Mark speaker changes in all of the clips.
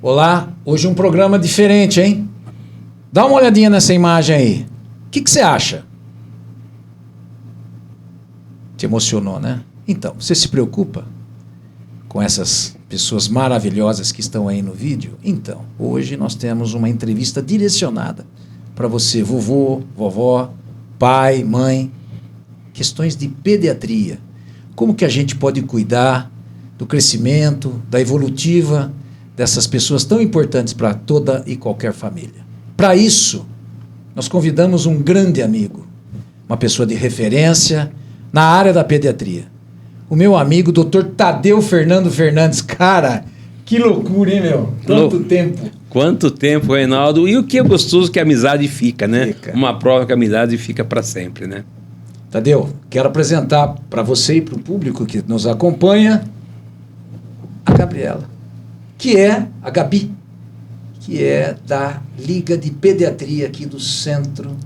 Speaker 1: Olá, hoje um programa diferente, hein? Dá uma olhadinha nessa imagem aí. O que você acha? Te emocionou, né? Então, você se preocupa com essas pessoas maravilhosas que estão aí no vídeo? Então, hoje nós temos uma entrevista direcionada para você, vovô, vovó, pai, mãe, questões de pediatria. Como que a gente pode cuidar do crescimento, da evolutiva dessas pessoas tão importantes para toda e qualquer família. Para isso, nós convidamos um grande amigo, uma pessoa de referência na área da pediatria. O meu amigo, Dr. Tadeu Fernando Fernandes. Cara, que loucura, hein, meu? Tempo.
Speaker 2: Quanto tempo, Reinaldo. E o que é gostoso que a amizade fica, né? Uma prova que a amizade fica para sempre, né?
Speaker 1: Tadeu, quero apresentar para você e para o público que nos acompanha a Gabriela, que é a Gabi, que é da Liga de Pediatria aqui do Centro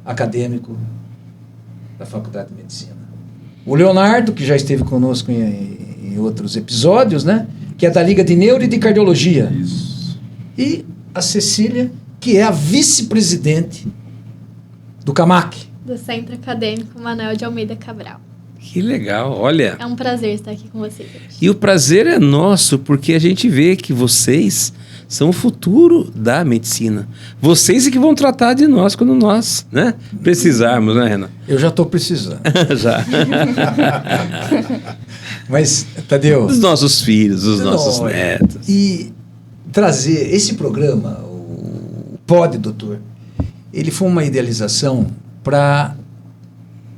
Speaker 1: Acadêmico da Faculdade de Medicina. O Leonardo, que já esteve conosco em outros episódios, né? Que é da Liga de Neuro e de Cardiologia.
Speaker 3: Isso.
Speaker 1: E a Cecília, que é a vice-presidente do CAMAC.
Speaker 4: Do Centro Acadêmico Manuel de Almeida Cabral.
Speaker 2: Que legal, olha.
Speaker 4: É um prazer estar aqui com vocês hoje.
Speaker 2: E o prazer é nosso, porque a gente vê que vocês são o futuro da medicina. Vocês é que vão tratar de nós quando nós, né, precisarmos, né, Renan?
Speaker 1: Eu já estou precisando.
Speaker 2: Já.
Speaker 1: Mas, Tadeu...
Speaker 2: Dos nossos filhos, dos nossos netos.
Speaker 1: E trazer esse programa, o Pode, Doutor, ele foi uma idealização para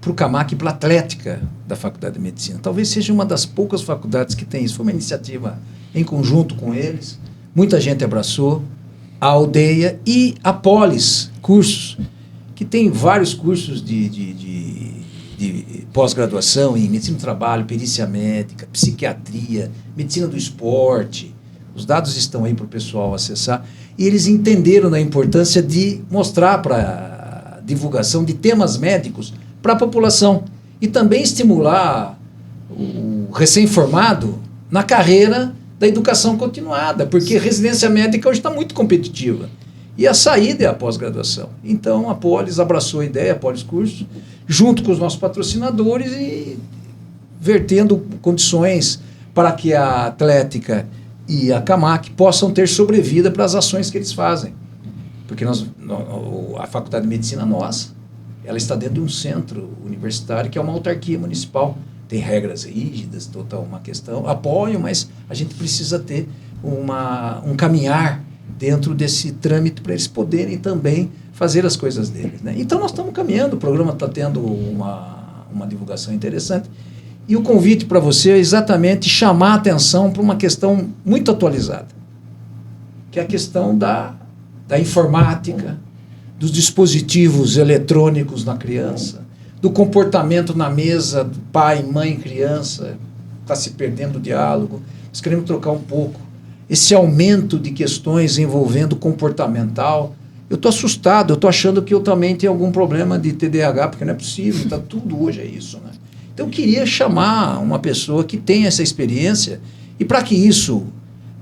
Speaker 1: o CAMAC e para a Atlética da Faculdade de Medicina. Talvez seja uma das poucas faculdades que tem isso. Foi uma iniciativa em conjunto com eles. Muita gente abraçou. A Aldeia e a Polis Cursos, que tem vários cursos de pós-graduação em medicina do trabalho, perícia médica, psiquiatria, medicina do esporte. Os dados estão aí para o pessoal acessar. E eles entenderam a importância de mostrar para a divulgação de temas médicos para a população e também estimular o recém-formado na carreira da educação continuada, porque a residência médica hoje está muito competitiva. E a saída é a pós-graduação. Então, a Polis abraçou a ideia, a Polis Cursos, junto com os nossos patrocinadores e vertendo condições para que a Atlética e a CAMAC possam ter sobrevida para as ações que eles fazem. Porque a Faculdade de Medicina nossa, ela está dentro de um centro universitário que é uma autarquia municipal. Tem regras rígidas, toda uma questão, apoio, mas a gente precisa ter um caminhar dentro desse trâmite para eles poderem também fazer as coisas deles, né? Então nós estamos caminhando, o programa está tendo uma divulgação interessante. E o convite para você é exatamente chamar a atenção para uma questão muito atualizada, que é a questão da informática, dos dispositivos eletrônicos na criança, do comportamento na mesa do pai, mãe, criança, está se perdendo o diálogo. Nós queremos trocar um pouco esse aumento de questões envolvendo comportamental. Eu estou assustado, eu estou achando que eu também tenho algum problema de TDAH, porque não é possível, está tudo hoje é isso, né? Então eu queria chamar uma pessoa que tenha essa experiência e para que isso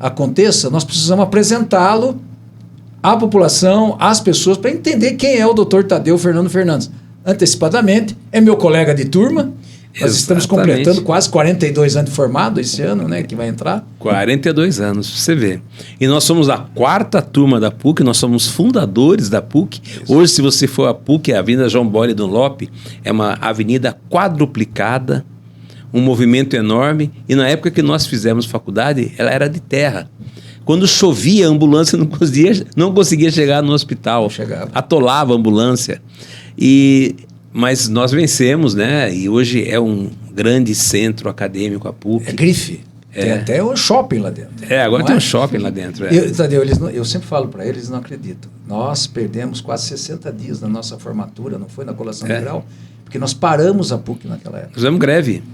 Speaker 1: aconteça, nós precisamos apresentá-lo à população, às pessoas, para entender quem é o Dr. Tadeu Fernando Fernandes. Antecipadamente, é meu colega de turma. Nós estamos completando quase 42 anos de formado esse ano, né, que vai entrar.
Speaker 2: 42 anos, você vê. E nós somos a 4ª turma da PUC, nós somos fundadores da PUC. Isso. Hoje, se você for a PUC, a Avenida João Boyle Dunlop, é uma avenida quadruplicada, um movimento enorme. E na época que nós fizemos faculdade, ela era de terra. Quando chovia, a ambulância não conseguia chegar no hospital. Atolava a ambulância. Mas nós vencemos, né? E hoje é um grande centro acadêmico, a PUC.
Speaker 1: É grife. Tem até um shopping lá dentro.
Speaker 2: Agora tem um shopping lá dentro.
Speaker 1: Tadeu, eu sempre falo para eles, não acreditam. Nós perdemos quase 60 dias na nossa formatura, não foi na colação de grau, porque nós paramos a PUC naquela época.
Speaker 2: Fizemos greve.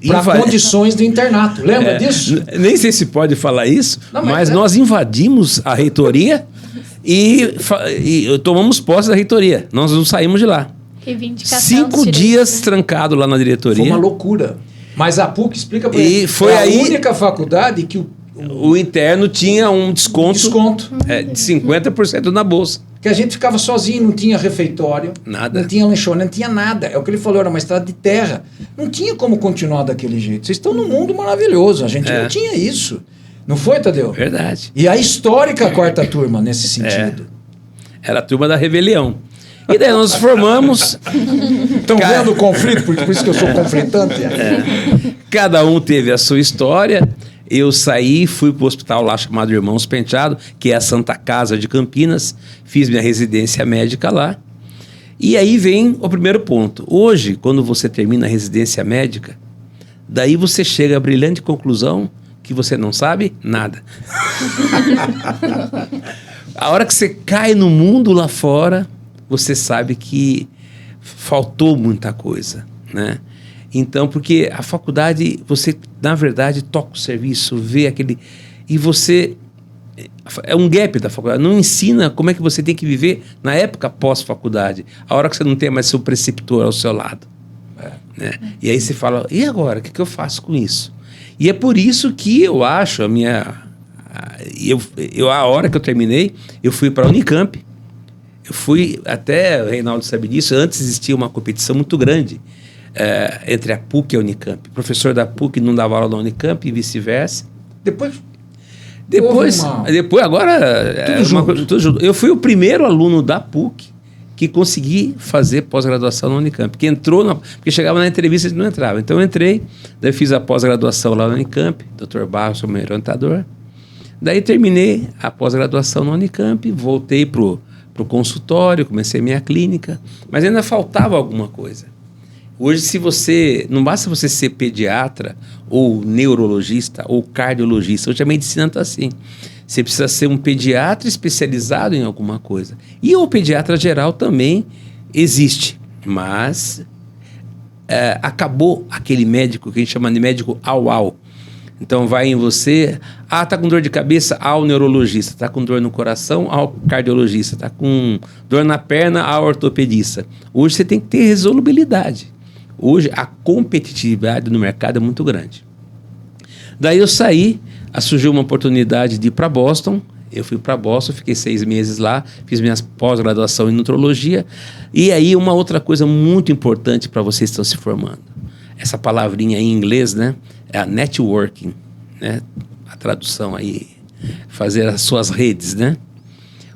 Speaker 1: Para condições do internato. Lembra disso?
Speaker 2: Nem sei se pode falar isso, mas nós invadimos a reitoria e tomamos posse da reitoria. Nós não saímos de lá. 5 dias trancado lá na diretoria.
Speaker 1: Foi uma loucura. Mas a PUC, explica para eles,
Speaker 2: foi
Speaker 1: a única faculdade que
Speaker 2: O interno tinha um desconto de 50% na bolsa.
Speaker 1: Que a gente ficava sozinho, não tinha refeitório,
Speaker 2: Nada.
Speaker 1: não tinha lanchonete, não tinha nada. É o que ele falou, era uma estrada de terra. Não tinha como continuar daquele jeito. Vocês estão num mundo maravilhoso, a gente não tinha isso. Não foi, Tadeu?
Speaker 2: Verdade.
Speaker 1: E a histórica quarta turma, nesse sentido.
Speaker 2: Era a turma da rebelião. E daí nós formamos.
Speaker 1: Estão vendo o conflito? Por isso que eu sou conflitante.
Speaker 2: Cada um teve a sua história. Eu saí, fui para o hospital lá chamado Irmãos Penteado, que é a Santa Casa de Campinas. Fiz minha residência médica lá. E aí vem o primeiro ponto. Hoje, quando você termina a residência médica, daí você chega à brilhante conclusão que você não sabe nada. A hora que você cai no mundo lá fora, você sabe que faltou muita coisa, né? Então, porque a faculdade, você, na verdade, toca o serviço, vê aquele... E você... É um gap da faculdade. Não ensina como é que você tem que viver na época pós-faculdade. A hora que você não tem mais seu preceptor ao seu lado. Né? E aí você fala, e agora? O que eu faço com isso? E é por isso que eu acho a minha... a hora que eu terminei, eu fui para a Unicamp. Eu fui, até o Reinaldo sabe disso, antes existia uma competição muito grande entre a PUC e a Unicamp. O professor da PUC não dava aula na Unicamp e vice-versa. Depois agora... Tudo junto. Eu fui o primeiro aluno da PUC que consegui fazer pós-graduação na Unicamp. Que entrou, porque chegava na entrevista e não entrava. Então eu entrei, daí fiz a pós-graduação lá na Unicamp, Dr. Barros, meu orientador. Daí terminei a pós-graduação na Unicamp, voltei pro consultório, comecei minha clínica, mas ainda faltava alguma coisa. Hoje, não basta você ser pediatra, ou neurologista, ou cardiologista. Hoje a medicina está assim. Você precisa ser um pediatra especializado em alguma coisa. E o pediatra geral também existe, mas acabou aquele médico que a gente chama de médico au-au. Então vai em você, tá com dor de cabeça, ao neurologista, tá com dor no coração, ao cardiologista, tá com dor na perna, ao ortopedista. Hoje você tem que ter resolubilidade. Hoje a competitividade no mercado é muito grande. Daí eu saí, surgiu uma oportunidade de ir para Boston. Eu fui para Boston, fiquei 6 meses lá, fiz minha pós-graduação em nutrologia. E aí uma outra coisa muito importante para vocês que estão se formando. Essa palavrinha em inglês, né? É a networking, né? A tradução aí, fazer as suas redes, né?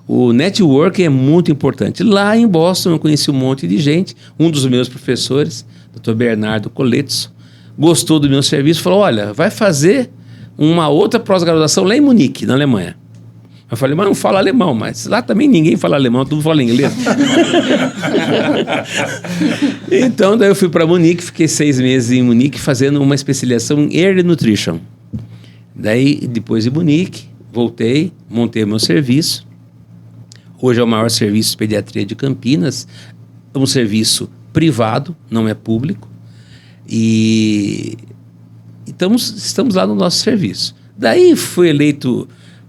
Speaker 2: O networking é muito importante. Lá em Boston eu conheci um monte de gente. Um dos meus professores, Dr. Bernardo Coletso, gostou do meu serviço, falou, olha, vai fazer uma outra pós-graduação lá em Munique, na Alemanha. Eu falei, mas não fala alemão, mas lá também ninguém fala alemão, todo mundo fala inglês. Então, daí eu fui para Munique, fiquei 6 meses em Munique fazendo uma especialização em Early Nutrition. Daí, depois de Munique, voltei, montei meu serviço. Hoje é o maior serviço de pediatria de Campinas. É um serviço privado, não é público. E estamos lá no nosso serviço. Daí fui eleito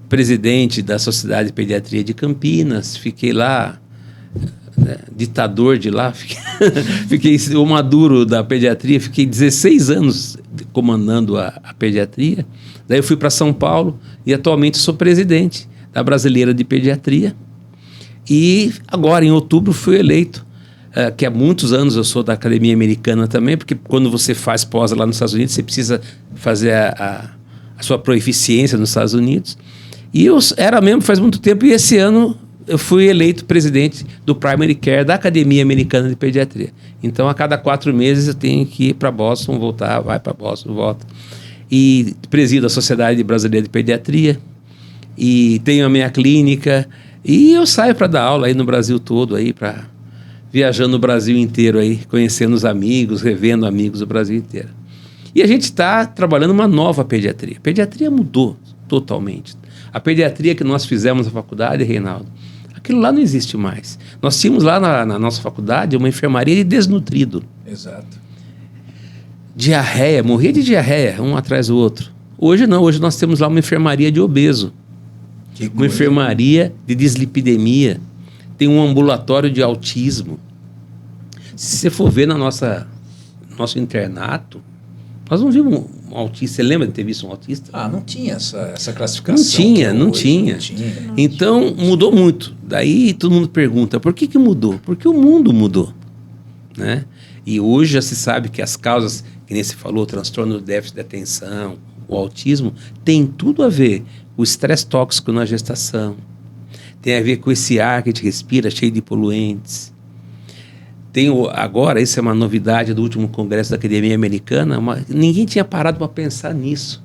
Speaker 2: presidente da Sociedade de Pediatria de Campinas, fiquei lá, né, ditador de lá, fiquei o maduro da pediatria, fiquei 16 anos comandando a pediatria. Daí eu fui para São Paulo e atualmente sou presidente da Brasileira de Pediatria. E agora, em outubro, fui eleito, que há muitos anos eu sou da Academia Americana também, porque quando você faz pós lá nos Estados Unidos, você precisa fazer a sua proeficiência nos Estados Unidos. E eu era membro faz muito tempo, e esse ano eu fui eleito presidente do Primary Care da Academia Americana de Pediatria. Então, a cada 4 meses eu tenho que ir para Boston, voltar, vai para Boston, volta. E presido a Sociedade Brasileira de Pediatria, e tenho a minha clínica, e eu saio para dar aula aí no Brasil todo, aí viajando o Brasil inteiro, aí, conhecendo os amigos, revendo amigos do Brasil inteiro. E a gente está trabalhando uma nova pediatria. A pediatria mudou totalmente. A pediatria que nós fizemos na faculdade, Reinaldo, aquilo lá não existe mais. Nós tínhamos lá na nossa faculdade uma enfermaria de desnutrido.
Speaker 1: Exato.
Speaker 2: Diarreia, morria de diarreia, um atrás do outro. Hoje não, hoje nós temos lá uma enfermaria de obeso. Uma enfermaria de dislipidemia. Tem um ambulatório de autismo. Se você for ver nosso internato, Nós não vimos um autista. Você lembra de ter visto um autista?
Speaker 1: Não tinha essa classificação.
Speaker 2: Não tinha. Então, mudou muito. Daí todo mundo pergunta, por que mudou? Porque o mundo mudou, né? E hoje já se sabe que as causas, que nem se falou, o transtorno do déficit de atenção, o autismo, tem tudo a ver com o estresse tóxico na gestação, tem a ver com esse ar que a gente respira, cheio de poluentes. Agora, isso é uma novidade do último congresso da Academia Americana, ninguém tinha parado para pensar nisso.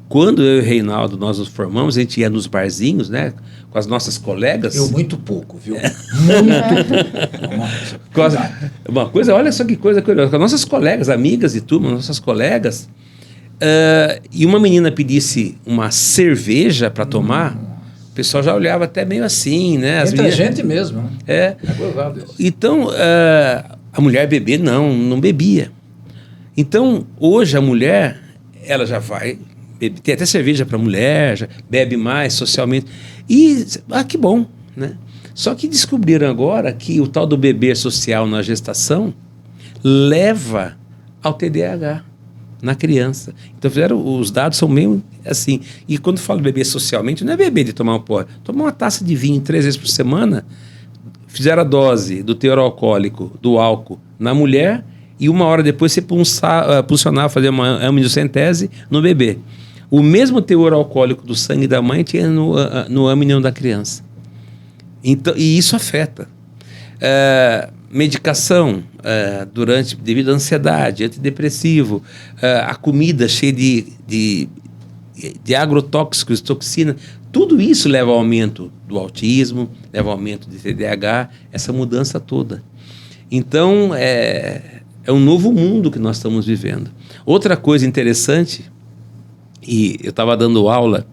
Speaker 2: Quando eu e o Reinaldo, nós nos formamos, a gente ia nos barzinhos, né, com as nossas colegas.
Speaker 1: Eu muito pouco, viu? Muito pouco.
Speaker 2: Uma coisa, olha só que coisa curiosa, com as nossas colegas, amigas de turma, nossas colegas, e uma menina pedisse uma cerveja para tomar, o pessoal já olhava até meio assim, né?
Speaker 1: Entre a gente mesmo. Né?
Speaker 2: É então, a mulher beber, não bebia. Então, hoje a mulher, ela já vai, tem até cerveja para mulher, já bebe mais socialmente. E, que bom, né? Só que descobriram agora que o tal do beber social na gestação leva ao TDAH na criança. Então, os dados são meio assim. E quando falo beber socialmente, não é beber de tomar um porre. Tomar uma taça de vinho 3 vezes por semana, fizeram a dose do teor alcoólico do álcool na mulher e 1 hora depois você pulsionar, fazer uma amniocentese no bebê. O mesmo teor alcoólico do sangue da mãe tinha no âmnion da criança. Então, e isso afeta. Medicação devido à ansiedade, antidepressivo, a comida cheia de agrotóxicos, toxina, tudo isso leva ao aumento do autismo, leva ao aumento de TDAH, essa mudança toda. Então, é um novo mundo que nós estamos vivendo. Outra coisa interessante, e eu estava dando aula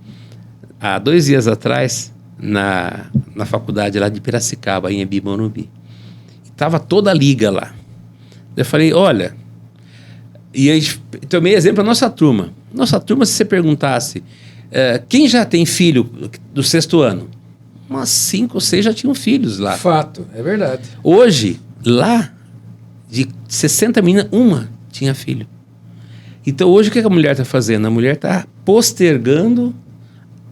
Speaker 2: há 2 dias atrás na faculdade lá de Piracicaba, em Embi Morumbi. Estava toda a liga lá. Eu falei, olha, e aí tomei exemplo da nossa turma. Nossa turma, se você perguntasse, quem já tem filho do 6º ano? Umas 5 ou 6 já tinham filhos lá.
Speaker 1: Fato, é verdade.
Speaker 2: Hoje, lá, de 60 meninas, 1 tinha filho. Então, hoje, o que a mulher está fazendo? A mulher está postergando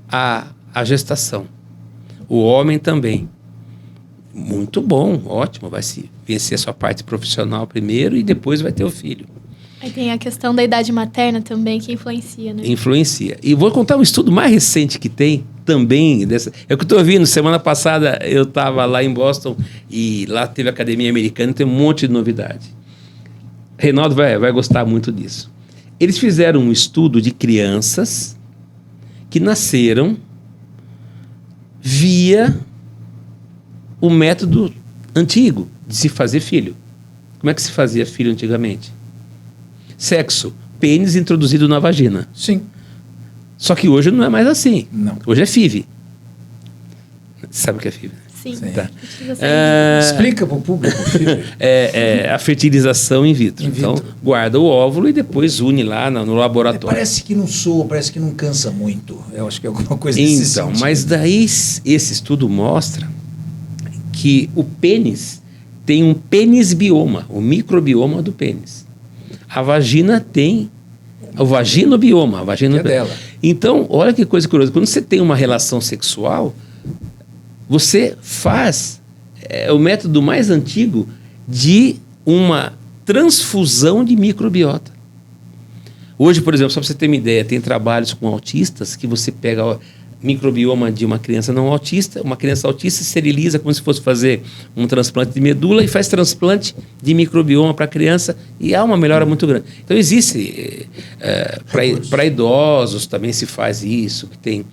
Speaker 2: a gestação. O homem também. Muito bom, ótimo. Vai se vencer a sua parte profissional primeiro e depois vai ter o filho.
Speaker 4: Aí tem a questão da idade materna também, que influencia, né?
Speaker 2: Influencia. E vou contar um estudo mais recente que tem também. É o que eu estou ouvindo. Semana passada eu estava lá em Boston e lá teve a Academia Americana e tem um monte de novidade. Reinaldo vai gostar muito disso. Eles fizeram um estudo de crianças que nasceram via o método antigo de se fazer filho. Como é que se fazia filho antigamente? Sexo, pênis introduzido na vagina.
Speaker 1: Sim.
Speaker 2: Só que hoje não é mais assim.
Speaker 1: Não.
Speaker 2: Hoje é FIV. Sabe o que é FIV?
Speaker 4: Sim.
Speaker 2: Tá.
Speaker 1: Explica para o público.
Speaker 2: A fertilização in vitro. Então, guarda o óvulo e depois une lá no laboratório.
Speaker 1: Parece que não soa, parece que não cansa muito. Eu acho que é alguma coisa desse sentido.
Speaker 2: Então, mas daí esse estudo mostra que o pênis tem um pênis bioma, o microbioma do pênis. A vagina tem o vaginobioma.
Speaker 1: É dela.
Speaker 2: Então, olha que coisa curiosa. Quando você tem uma relação sexual, você faz o método mais antigo de uma transfusão de microbiota. Hoje, por exemplo, só para você ter uma ideia, tem trabalhos com autistas que você pega o microbioma de uma criança não autista, uma criança autista esteriliza como se fosse fazer um transplante de medula e faz transplante de microbioma para a criança e há uma melhora muito grande. Então existe, para idosos também se faz isso, que tem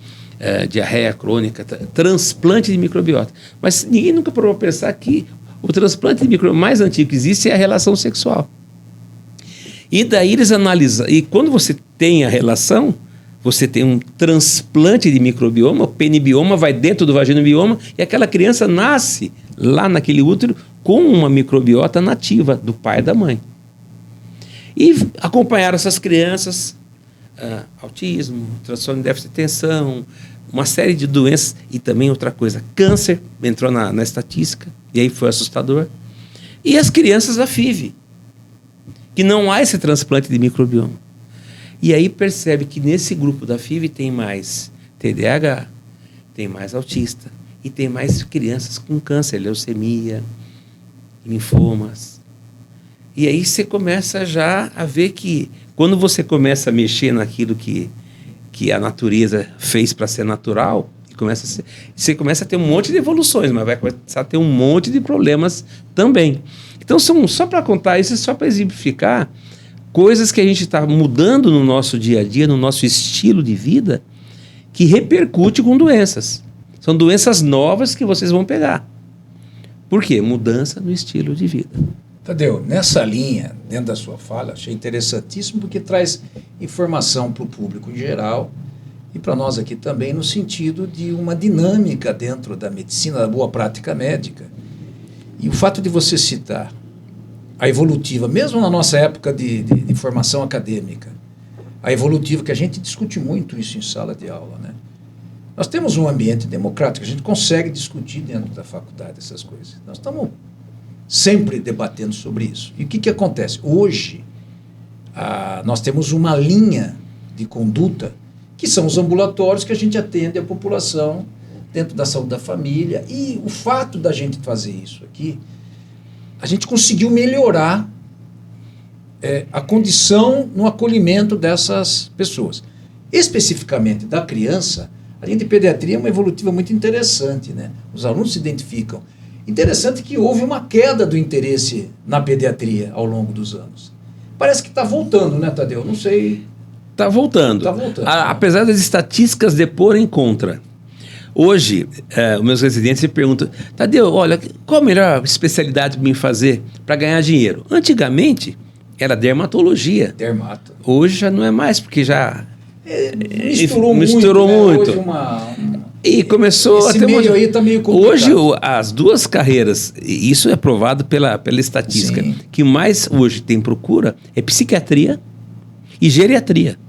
Speaker 2: diarreia crônica, transplante de microbiota. Mas ninguém nunca parou para pensar que o transplante de microbiota mais antigo que existe é a relação sexual. E daí eles analisam, e quando você tem a relação, você tem um transplante de microbioma, o penibioma vai dentro do vaginobioma e aquela criança nasce lá naquele útero com uma microbiota nativa do pai e da mãe. E acompanharam essas crianças, autismo, transtorno de déficit de atenção, uma série de doenças e também outra coisa, câncer entrou na estatística e aí foi assustador. E as crianças da FIV. que não há esse transplante de microbioma. E aí percebe que nesse grupo da FIV tem mais TDAH, tem mais autista e tem mais crianças com câncer, leucemia, linfomas. E aí você começa já a ver que quando você começa a mexer naquilo que a natureza fez para ser natural, você começa a ter um monte de evoluções, mas vai começar a ter um monte de problemas também. Então, só para contar isso, só para exemplificar coisas que a gente está mudando no nosso dia a dia, no nosso estilo de vida, que repercute com doenças. São doenças novas que vocês vão pegar. Por quê? Mudança no estilo de vida.
Speaker 1: Tadeu, nessa linha, dentro da sua fala, achei interessantíssimo porque traz informação para o público em geral e para nós aqui também, no sentido de uma dinâmica dentro da medicina, da boa prática médica. E o fato de você citar a evolutiva, mesmo na nossa época de formação acadêmica, a evolutiva, que a gente discute muito isso em sala de aula, né? Nós temos um ambiente democrático, a gente consegue discutir dentro da faculdade essas coisas. Nós estamos sempre debatendo sobre isso. E o que acontece? Hoje, nós temos uma linha de conduta, que são os ambulatórios que a gente atende a população dentro da saúde da família. E o fato da gente fazer isso aqui, a gente conseguiu melhorar a condição no acolhimento dessas pessoas. Especificamente da criança, a linha de pediatria é uma evolutiva muito interessante, né? Os alunos se identificam. Interessante que houve uma queda do interesse na pediatria ao longo dos anos. Parece que está voltando, né, Tadeu? Não sei.
Speaker 2: Está voltando.
Speaker 1: Está voltando.
Speaker 2: Apesar das estatísticas deporem contra. Hoje, os meus residentes me perguntam, Tadeu, olha, qual a melhor especialidade para mim fazer para ganhar dinheiro? Antigamente, era dermatologia.
Speaker 1: Dermato.
Speaker 2: Hoje já não é mais, porque já...
Speaker 1: Misturou muito.
Speaker 2: Né? Hoje e começou
Speaker 1: esse a ter meio aí tá meio complicado.
Speaker 2: Hoje, as duas carreiras, e isso é provado pela estatística,
Speaker 1: Sim.
Speaker 2: que mais hoje tem procura é psiquiatria e geriatria.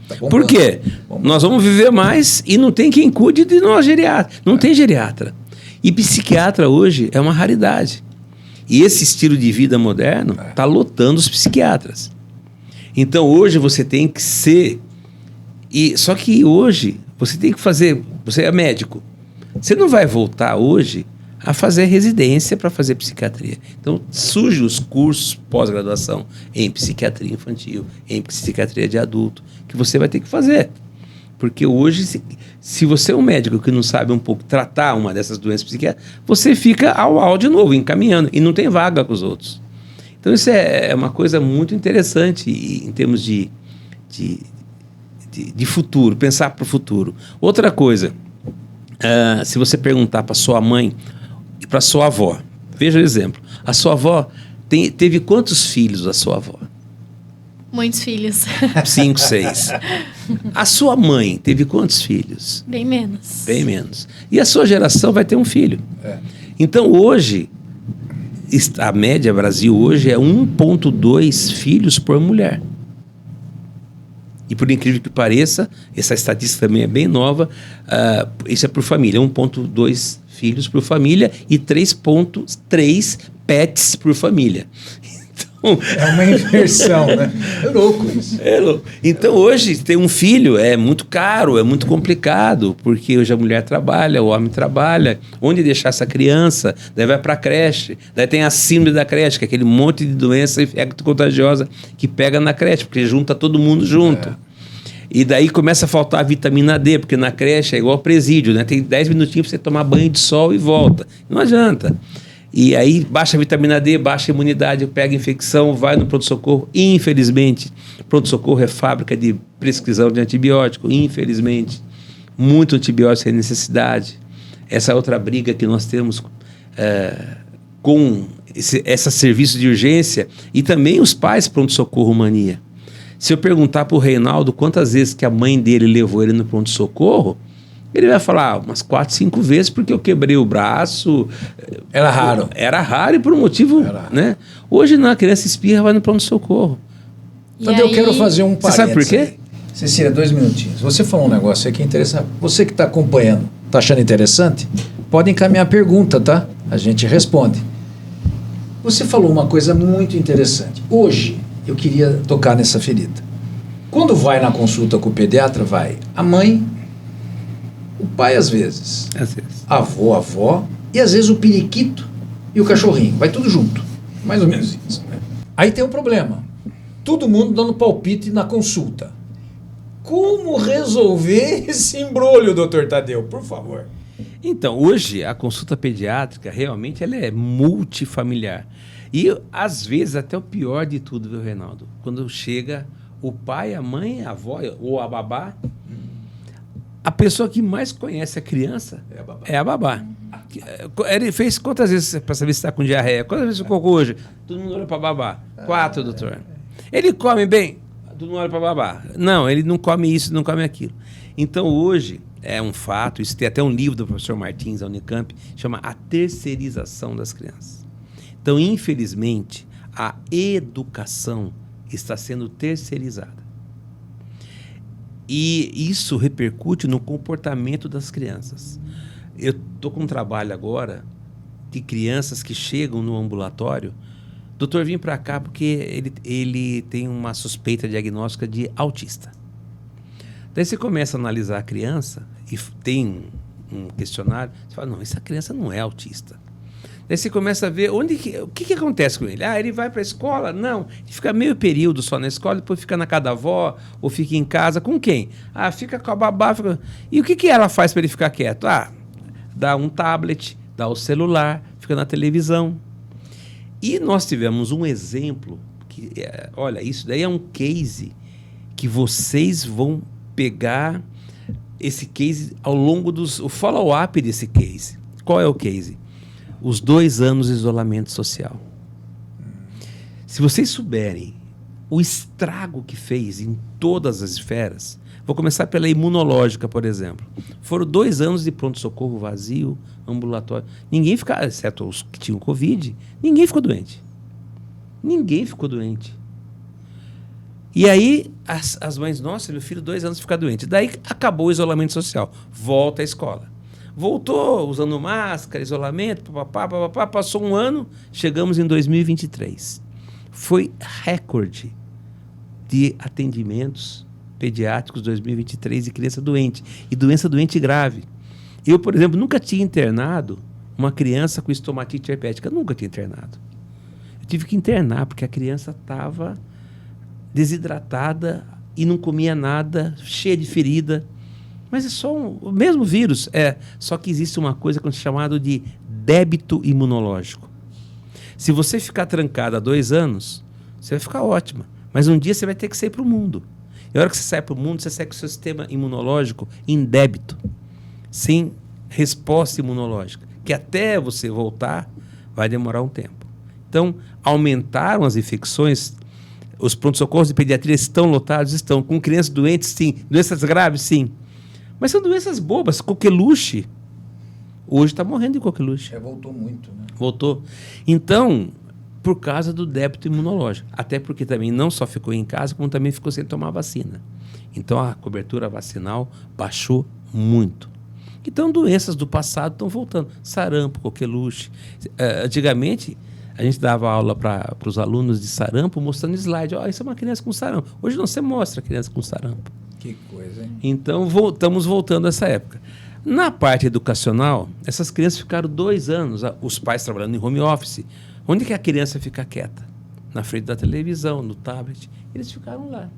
Speaker 1: Tá bombando.
Speaker 2: Por quê? Nós vamos viver mais e não tem quem cuide de nós geriatra. Não tem geriatra. E psiquiatra hoje é uma raridade. E esse estilo de vida moderno está lotando os psiquiatras. Então hoje você tem que ser... Só que hoje você tem que fazer... Você é médico. Você não vai voltar hoje a fazer residência para fazer psiquiatria. Então surgem os cursos pós-graduação em psiquiatria infantil, em psiquiatria de adulto, que você vai ter que fazer. Porque hoje, se você é um médico que não sabe um pouco tratar uma dessas doenças psiquiátricas, você fica ao de novo, encaminhando, e não tem vaga com os outros. Então isso é uma coisa muito interessante em termos de futuro, pensar para o futuro. Outra coisa, se você perguntar para sua mãe e para sua avó, veja o exemplo, a sua avó teve quantos filhos a sua avó?
Speaker 4: Muitos filhos.
Speaker 2: 5, 6. A sua mãe teve quantos filhos?
Speaker 4: Bem menos.
Speaker 2: Bem menos. E a sua geração vai ter um filho. Então hoje, a média Brasil hoje é 1,2 filhos por mulher. E por incrível que pareça, essa estatística também é bem nova, isso é por família, 1,2 filhos por família e 3,3 pets por família. Então,
Speaker 1: é uma inversão, né? É louco isso.
Speaker 2: É louco. Então hoje ter um filho é muito caro, é muito complicado, porque hoje a mulher trabalha, o homem trabalha, onde deixar essa criança? Daí vai para a creche, daí tem a síndrome da creche, que é aquele monte de doença contagiosa que pega na creche, porque junta todo mundo junto. E daí começa a faltar a vitamina D, porque na creche é igual presídio, né? Tem 10 minutinhos para você tomar banho de sol e volta. Não adianta. E aí baixa a vitamina D, baixa a imunidade, pega infecção, vai no pronto-socorro. Infelizmente, pronto-socorro é fábrica de prescrição de antibiótico. Infelizmente, muito antibiótico sem necessidade. Essa outra briga que nós temos com esse serviço de urgência e também os pais pronto-socorro mania. Se eu perguntar para o Reinaldo quantas vezes que a mãe dele levou ele no pronto-socorro, ele vai falar umas 4, 5 vezes porque eu quebrei o braço.
Speaker 1: Era raro.
Speaker 2: Era raro e por um motivo, né? Hoje não, a criança espirra, vai no pronto-socorro.
Speaker 1: Então eu quero fazer um parênteses.
Speaker 2: Você sabe por quê?
Speaker 1: Cecília, 2 minutinhos. Você falou um negócio aí que é interessante. Você que está acompanhando, está achando interessante? Pode encaminhar a pergunta, tá? A gente responde. Você falou uma coisa muito interessante. Hoje, eu queria tocar nessa ferida. Quando vai na consulta com o pediatra, vai a mãe, o pai às vezes, a avó, e às vezes o periquito e o cachorrinho. Vai tudo junto. Mais ou menos isso. Né? Aí tem um problema. Todo mundo dando palpite na consulta. Como resolver esse embrolho, doutor Tadeu? Por favor.
Speaker 2: Então, hoje, a consulta pediátrica, realmente, ela é multifamiliar. E, às vezes, até o pior de tudo, viu, Reinaldo? Quando chega o pai, a mãe, a avó ou a babá, a pessoa que mais conhece a criança é a babá. Ele fez quantas vezes para saber se está com diarreia? Quantas vezes ficou hoje? Todo mundo olha para babá. 4, doutor. Ele come bem? Todo mundo olha para babá. Não, ele não come isso, não come aquilo. Então, hoje, é um fato, isso tem até um livro do professor Martins, da Unicamp, chama A Terceirização das Crianças. Então, infelizmente, a educação está sendo terceirizada. E isso repercute no comportamento das crianças. Eu estou com um trabalho agora de crianças que chegam no ambulatório. Doutor, vim para cá porque ele tem uma suspeita diagnóstica de autista. Daí você começa a analisar a criança e tem um questionário. Você fala, não, essa criança não é autista. Daí você começa a ver o que acontece com ele. Ele vai para a escola? Não. Ele fica meio período só na escola, depois fica na casa da avó, ou fica em casa. Com quem? Fica com a babá. E o que ela faz para ele ficar quieto? Dá um tablet, dá o celular, fica na televisão. E nós tivemos um exemplo, olha, isso daí é um case que vocês vão pegar esse case ao longo o follow-up desse case. Qual é o case? Os 2 anos de isolamento social. Se vocês souberem o estrago que fez em todas as esferas, vou começar pela imunológica, por exemplo. Foram 2 anos de pronto-socorro vazio, ambulatório. Ninguém ficava, exceto os que tinham Covid, ninguém ficou doente. Ninguém ficou doente. E aí, as mães, nossa, meu filho 2 anos fica doente. Daí acabou o isolamento social. Volta à escola. Voltou usando máscara, isolamento, papapá, passou 1 ano, chegamos em 2023. Foi recorde de atendimentos pediátricos 2023 de criança doente. E doença doente grave. Eu, por exemplo, nunca tinha internado uma criança com estomatite herpética. Nunca tinha internado. Eu tive que internar porque a criança estava desidratada e não comia nada, cheia de ferida. Mas é só o mesmo vírus. Só que existe uma coisa que é chamada de débito imunológico. Se você ficar trancado há 2 anos, você vai ficar ótima. Mas um dia você vai ter que sair para o mundo. E a hora que você sai para o mundo, você sai com o seu sistema imunológico em débito, sem resposta imunológica, que até você voltar vai demorar um tempo. Então, aumentaram as infecções, os pronto-socorros de pediatria estão lotados? Estão. Com crianças doentes? Sim. Doenças graves? Sim. Mas são doenças bobas. Coqueluche, hoje está morrendo de coqueluche.
Speaker 1: Voltou muito, né?
Speaker 2: Voltou. Então, por causa do débito imunológico. Até porque também não só ficou em casa, como também ficou sem tomar vacina. Então, a cobertura vacinal baixou muito. Então, doenças do passado estão voltando. Sarampo, coqueluche. Antigamente, a gente dava aula para os alunos de sarampo, mostrando slide. Isso é uma criança com sarampo. Hoje não se mostra a criança com sarampo.
Speaker 1: Que coisa, hein?
Speaker 2: Então, estamos voltando a essa época. Na parte educacional, essas crianças ficaram 2 anos, os pais trabalhando em home office. Onde que a criança fica quieta? Na frente da televisão, no tablet. Eles ficaram lá.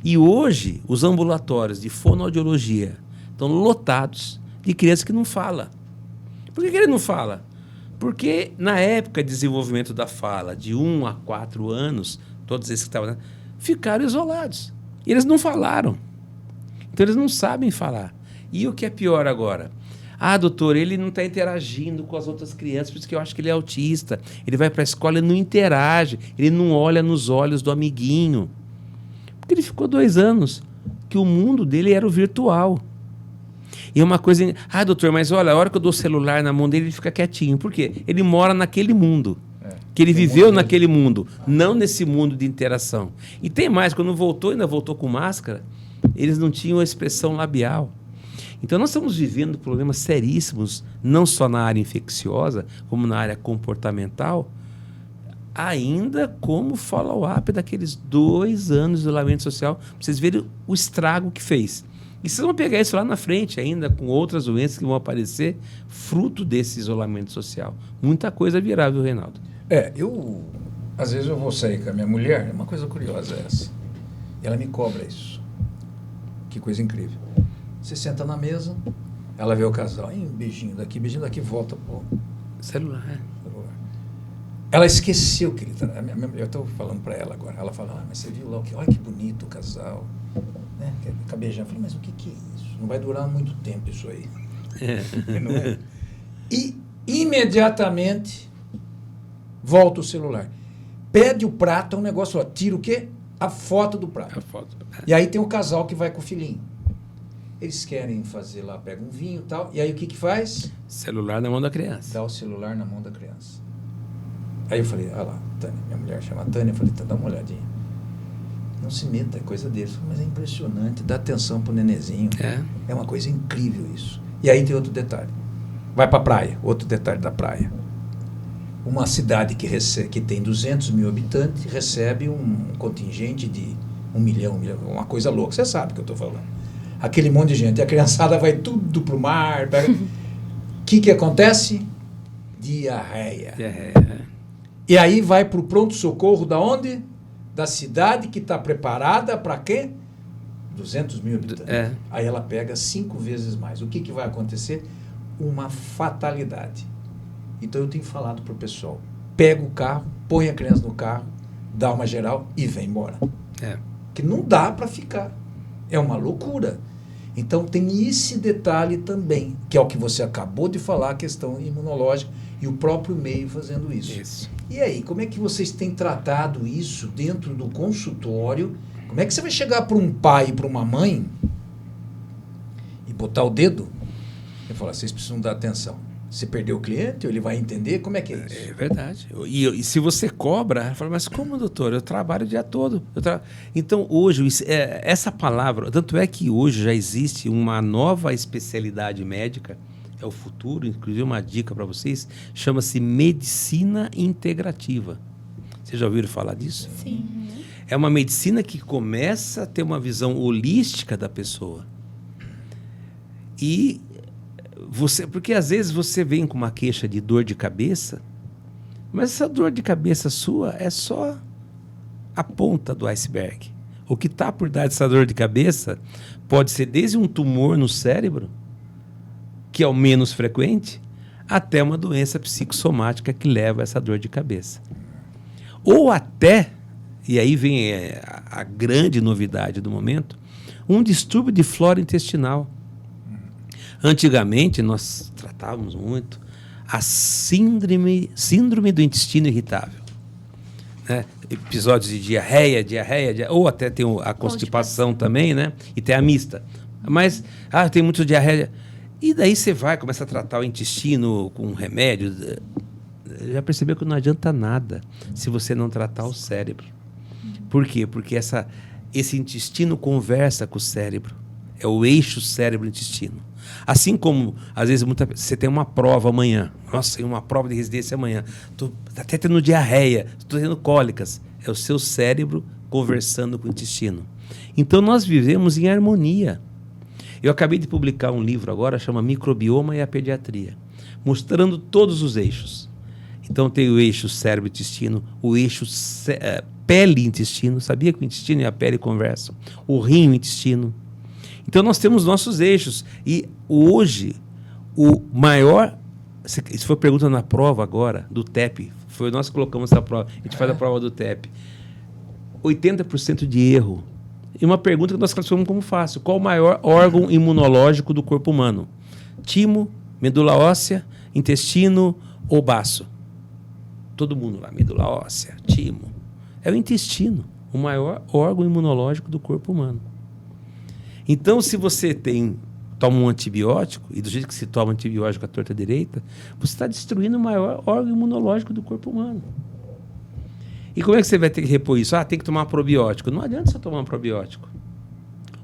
Speaker 2: E hoje, os ambulatórios de fonoaudiologia estão lotados de criança que não fala. Por que ele não fala? Porque na época de desenvolvimento da fala, de 1 a 4 anos, todos esses que estavam, ficaram isolados. E eles não falaram. Então, eles não sabem falar. E o que é pior agora? Doutor, ele não está interagindo com as outras crianças, por isso que eu acho que ele é autista. Ele vai para a escola e não interage, ele não olha nos olhos do amiguinho. Porque ele ficou 2 anos, que o mundo dele era o virtual. E é uma coisa... doutor, mas olha, a hora que eu dou o celular na mão dele, ele fica quietinho. Por quê? Ele mora naquele mundo. Que ele viveu naquele mundo, não nesse mundo de interação. E tem mais, quando voltou, ainda voltou com máscara, eles não tinham a expressão labial. Então, nós estamos vivendo problemas seríssimos, não só na área infecciosa, como na área comportamental. ainda como follow-up daqueles 2 anos de isolamento social, para vocês verem o estrago que fez. E vocês vão pegar isso lá na frente, ainda com outras doenças que vão aparecer, fruto desse isolamento social. Muita coisa virá, viu, Reinaldo?
Speaker 1: Às vezes eu vou sair com a minha mulher, é uma coisa curiosa essa. E ela me cobra isso. Que coisa incrível. Você senta na mesa, ela vê o casal, um beijinho daqui, volta pro
Speaker 2: celular.
Speaker 1: Ela esqueceu que ele tá. Eu estou falando para ela agora. Ela fala, mas você viu lá, olha que bonito o casal. Né? Fica beijando. Eu falei, mas o que é isso? Não vai durar muito tempo isso aí. Não é? E imediatamente volta o celular. Pede o prato, um negócio, ó, tira o quê? A foto do prato. E aí tem o casal que vai com o filhinho. Eles querem fazer lá, pega um vinho e tal. E aí o que faz?
Speaker 2: Celular na mão da criança.
Speaker 1: Dá o celular na mão da criança. Aí eu falei, olha lá, Tânia, minha mulher chama Tânia, eu falei, dá uma olhadinha. Não se meta, é coisa deles. Mas é impressionante, dá atenção pro nenezinho. É uma coisa incrível isso. E aí tem outro detalhe. Vai pra praia, outro detalhe da praia. Uma cidade que tem 200 mil habitantes recebe um contingente de 1 milhão, uma coisa louca. Você sabe o que eu estou falando. Aquele monte de gente. E a criançada vai tudo pro mar. O que acontece? Diarreia. E aí vai para o pronto-socorro da onde? Da cidade que está preparada para quê? 200 mil habitantes. Aí ela pega 5 vezes mais. O que vai acontecer? Uma fatalidade. Então eu tenho falado para o pessoal, pega o carro, põe a criança no carro, dá uma geral e vem embora. Que não dá para ficar. É uma loucura. Então tem esse detalhe também, que é o que você acabou de falar, a questão imunológica e o próprio meio fazendo isso. E aí, como é que vocês têm tratado isso dentro do consultório? Como é que você vai chegar para um pai e para uma mãe e botar o dedo e falar, vocês precisam dar atenção? Você perdeu o cliente, ele vai entender como é que é isso.
Speaker 2: É verdade. E se você cobra, ela fala, mas como, doutor? Eu trabalho o dia todo. Então, hoje, essa palavra, tanto é que hoje já existe uma nova especialidade médica, é o futuro, inclusive uma dica para vocês, chama-se medicina integrativa. Vocês já ouviram falar disso?
Speaker 4: Sim.
Speaker 2: É uma medicina que começa a ter uma visão holística da pessoa. Porque às vezes você vem com uma queixa de dor de cabeça, mas essa dor de cabeça sua é só a ponta do iceberg. O que está por trás dessa dor de cabeça pode ser desde um tumor no cérebro, que é o menos frequente, até uma doença psicossomática que leva a essa dor de cabeça. Ou até, e aí vem a grande novidade do momento, um distúrbio de flora intestinal. Antigamente, nós tratávamos muito a síndrome do intestino irritável. Né? Episódios de diarreia, ou até tem a constipação também, né? E tem a mista. Mas, tem muito diarreia. E daí você começa a tratar o intestino com remédio. Já percebeu que não adianta nada se você não tratar o cérebro. Por quê? Porque esse intestino conversa com o cérebro. É o eixo cérebro-intestino. Assim como, às vezes, você tem uma prova amanhã. Nossa, tem uma prova de residência amanhã. Estou até tendo diarreia, estou tendo cólicas. É o seu cérebro conversando com o intestino. Então, nós vivemos em harmonia. Eu acabei de publicar um livro agora, chama Microbioma e a Pediatria, mostrando todos os eixos. Então, tem o eixo cérebro-intestino, o eixo pele-intestino. Sabia que o intestino e a pele conversam? O rim e o intestino. Então, nós temos nossos eixos. E hoje, o maior... Se for pergunta na prova agora, do TEP, nós que colocamos essa prova, a gente faz a prova do TEP. 80% de erro. E uma pergunta que nós classificamos como fácil. Qual o maior órgão imunológico do corpo humano? Timo, medula óssea, intestino ou baço? Todo mundo lá, medula óssea, timo. É o intestino, o maior órgão imunológico do corpo humano. Então, se você toma um antibiótico, e do jeito que se toma antibiótico à torta direita, você está destruindo o maior órgão imunológico do corpo humano. E como é que você vai ter que repor isso? Tem que tomar um probiótico. Não adianta você tomar um probiótico.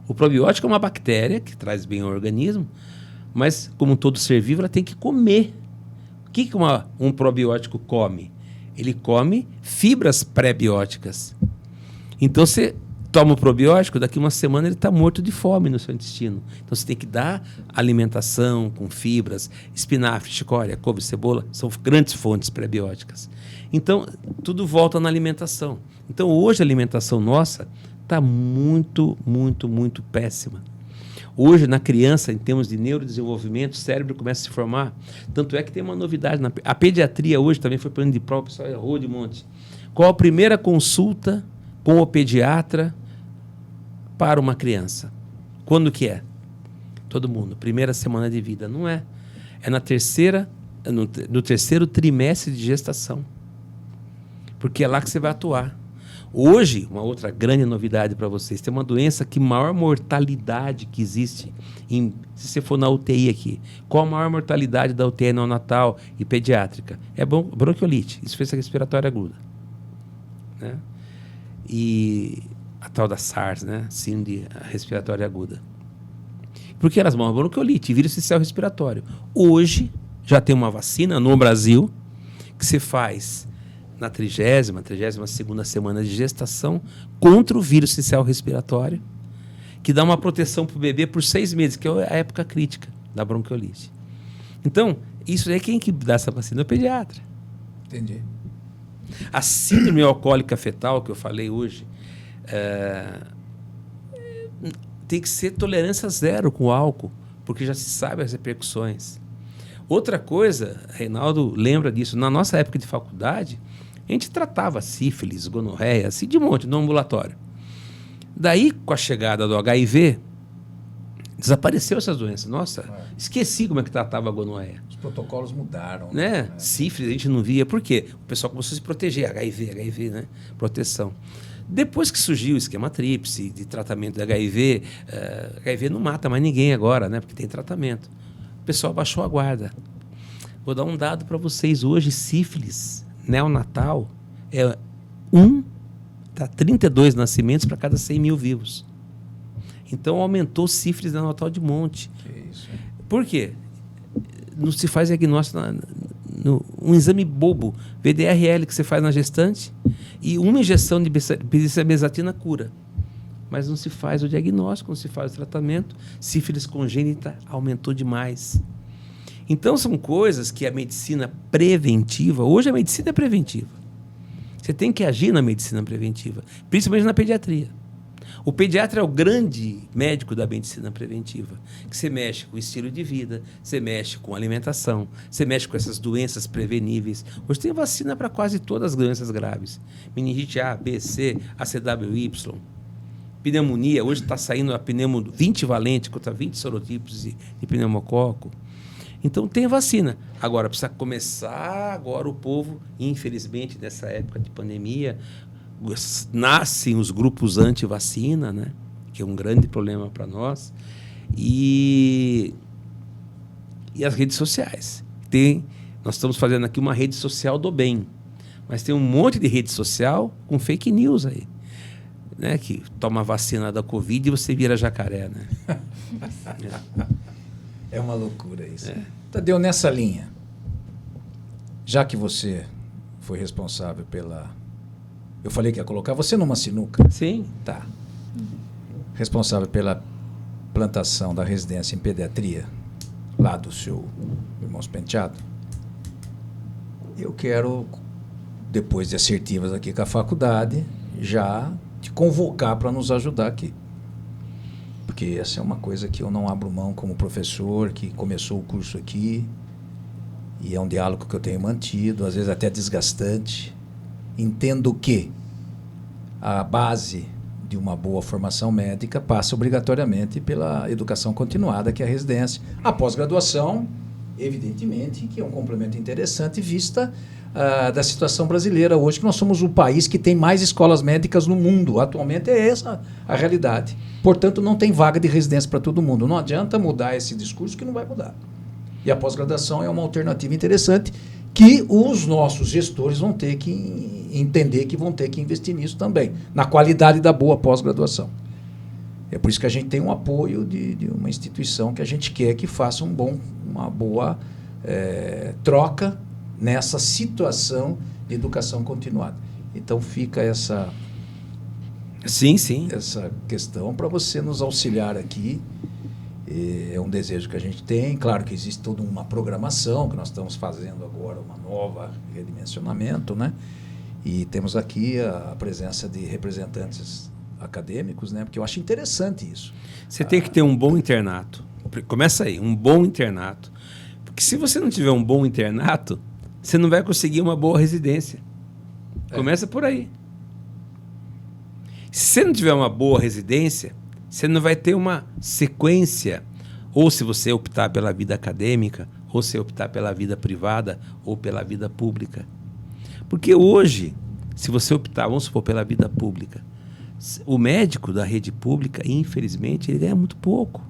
Speaker 2: O probiótico é uma bactéria que traz bem ao organismo, mas, como todo ser vivo, ela tem que comer. O que um probiótico come? Ele come fibras pré-bióticas. Então, você toma o probiótico, daqui uma semana ele está morto de fome no seu intestino. Então, você tem que dar alimentação com fibras, espinafre, chicória, couve, cebola, são grandes fontes pré-bióticas. Então, tudo volta na alimentação. Então, hoje a alimentação nossa está muito, muito, muito péssima. Hoje, na criança, em termos de neurodesenvolvimento, o cérebro começa a se formar. Tanto é que tem uma novidade. A pediatria hoje também foi plano de prova, o pessoal errou de monte. Qual a primeira consulta com o pediatra para uma criança? Quando que é? Todo mundo. Primeira semana de vida. Não é. É no terceiro trimestre de gestação. Porque é lá que você vai atuar. Hoje, uma outra grande novidade para vocês, tem uma doença que maior mortalidade que existe, se você for na UTI aqui, qual a maior mortalidade da UTI neonatal e pediátrica? É bronquiolite, insuficiência respiratória aguda. Né? E a tal da SARS, né? Síndrome respiratória aguda. Por que elas morrem? Bronquiolite, vírus sincicial respiratório. Hoje, já tem uma vacina no Brasil que se faz na 32ª semana de gestação contra o vírus sincicial respiratório, que dá uma proteção para o bebê por 6 meses, que é a época crítica da bronquiolite. Então, isso aí quem que dá essa vacina? É o pediatra.
Speaker 1: Entendi.
Speaker 2: A síndrome alcoólica fetal, que eu falei hoje, tem que ser tolerância zero com o álcool, porque já se sabe as repercussões. Outra coisa, Reinaldo lembra disso, na nossa época de faculdade, a gente tratava sífilis, gonorreia, assim de monte, no ambulatório. Daí, com a chegada do HIV, desapareceu essas doenças. Nossa, esqueci como é que tratava a gonorreia.
Speaker 1: Os protocolos mudaram.
Speaker 2: Né? Sífilis a gente não via. Por quê? O pessoal começou a se proteger. HIV, né? Proteção. Depois que surgiu o esquema tríplice de tratamento de HIV, HIV não mata mais ninguém agora, né? Porque tem tratamento. O pessoal baixou a guarda. Vou dar um dado para vocês hoje. Sífilis neonatal é 32 nascimentos para cada 100 mil vivos. Então, aumentou sífilis neonatal de monte.
Speaker 1: Que isso, hein?
Speaker 2: Por quê? Não se faz diagnóstico, um exame bobo, VDRL, que você faz na gestante, e uma injeção de bezatina cura. Mas não se faz o diagnóstico, não se faz o tratamento. Sífilis congênita aumentou demais. Então, são coisas que a medicina preventiva... Hoje, a medicina é preventiva. Você tem que agir na medicina preventiva, principalmente na pediatria. O pediatra é o grande médico da medicina preventiva, que você mexe com o estilo de vida, você mexe com alimentação, você mexe com essas doenças preveníveis. Hoje tem vacina para quase todas as doenças graves. Meningite A, B, C, ACWY. Pneumonia, hoje está saindo a pneumo 20 valente contra 20 sorotipos de pneumococo. Então tem vacina. Agora, precisa começar agora o povo, infelizmente, nessa época de pandemia, nascem os grupos anti-vacina, né? Que é um grande problema para nós. E as redes sociais. Nós estamos fazendo aqui uma rede social do bem, mas tem um monte de rede social com fake news aí. Né? Que toma a vacina da Covid e você vira jacaré, né?
Speaker 1: É uma loucura isso. Tadeu, nessa linha, já que você foi responsável pela... Eu falei que ia colocar você numa sinuca.
Speaker 2: Sim.
Speaker 1: Tá. Responsável pela plantação da residência em pediatria, lá do seu Irmãos Penteado. Eu quero, depois de assertivas aqui com a faculdade, já te convocar para nos ajudar aqui. Porque essa é uma coisa que eu não abro mão como professor, que começou o curso aqui, e é um diálogo que eu tenho mantido, às vezes até desgastante. Entendo que a base de uma boa formação médica passa obrigatoriamente pela educação continuada, que é a residência. A pós-graduação, evidentemente, que é um complemento interessante, vista da situação brasileira hoje, que nós somos o país que tem mais escolas médicas no mundo. Atualmente é essa a realidade. Portanto, não tem vaga de residência para todo mundo. Não adianta mudar esse discurso, que não vai mudar. E a pós-graduação é uma alternativa interessante, que os nossos gestores vão ter que entender, que vão ter que investir nisso também, na qualidade da boa pós-graduação. É por isso que a gente tem um apoio de uma instituição que a gente quer que faça uma boa troca nessa situação de educação continuada. Então fica essa questão para você nos auxiliar aqui. É um desejo que a gente tem. Claro que existe toda uma programação que nós estamos fazendo agora, uma nova redimensionamento, né? E temos aqui a presença de representantes acadêmicos, né? Porque eu acho interessante isso.
Speaker 2: Você tem que ter um bom internato. Começa aí, um bom internato. Porque se você não tiver um bom internato, você não vai conseguir uma boa residência. Começa por aí. Se você não tiver uma boa residência, você não vai ter uma sequência. Ou se você optar pela vida acadêmica, ou se optar pela vida privada, ou pela vida pública. Porque hoje, se você optar, vamos supor, pela vida pública, o médico da rede pública, infelizmente, ele ganha muito pouco.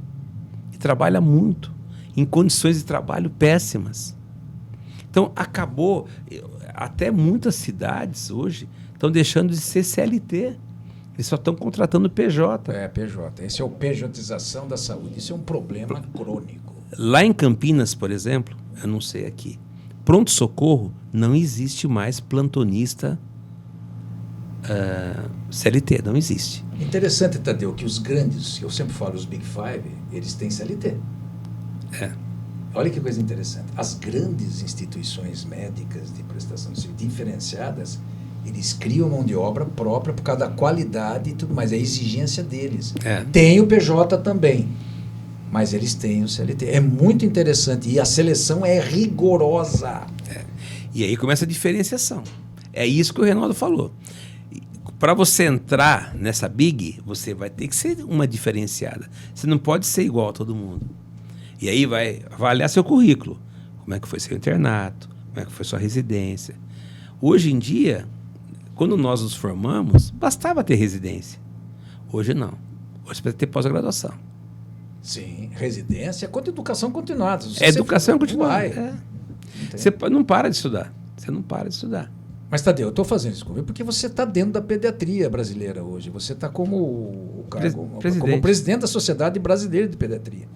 Speaker 2: E trabalha muito, em condições de trabalho péssimas. Então, acabou, até muitas cidades hoje estão deixando de ser CLT. Eles só estão contratando PJ.
Speaker 1: PJ. Esse é o pejotização da saúde. Isso é um problema crônico.
Speaker 2: Lá em Campinas, por exemplo, eu não sei aqui, pronto-socorro, não existe mais plantonista CLT, não existe.
Speaker 1: Interessante, Tadeu, que os grandes, eu sempre falo, os Big Five, eles têm CLT. Olha que coisa interessante. As grandes instituições médicas de prestação de serviço diferenciadas, eles criam mão de obra própria por causa da qualidade e tudo mais, é a exigência deles. Tem o PJ também, mas eles têm o CLT. É muito interessante e a seleção é rigorosa.
Speaker 2: E aí começa a diferenciação. É isso que o Reinaldo falou. Para você entrar nessa Big, você vai ter que ser uma diferenciada. Você não pode ser igual a todo mundo. E aí vai avaliar seu currículo. Como é que foi seu internato? Como é que foi sua residência? Hoje em dia, quando nós nos formamos, bastava ter residência. Hoje não. Hoje precisa ter pós-graduação.
Speaker 1: Sim, residência quanto educação continuada.
Speaker 2: Educação continuada. Você não para de estudar. Você não para de estudar.
Speaker 1: Mas, Tadeu, eu estou fazendo isso porque você está dentro da pediatria brasileira hoje. Você está como presidente da Sociedade Brasileira de Pediatria.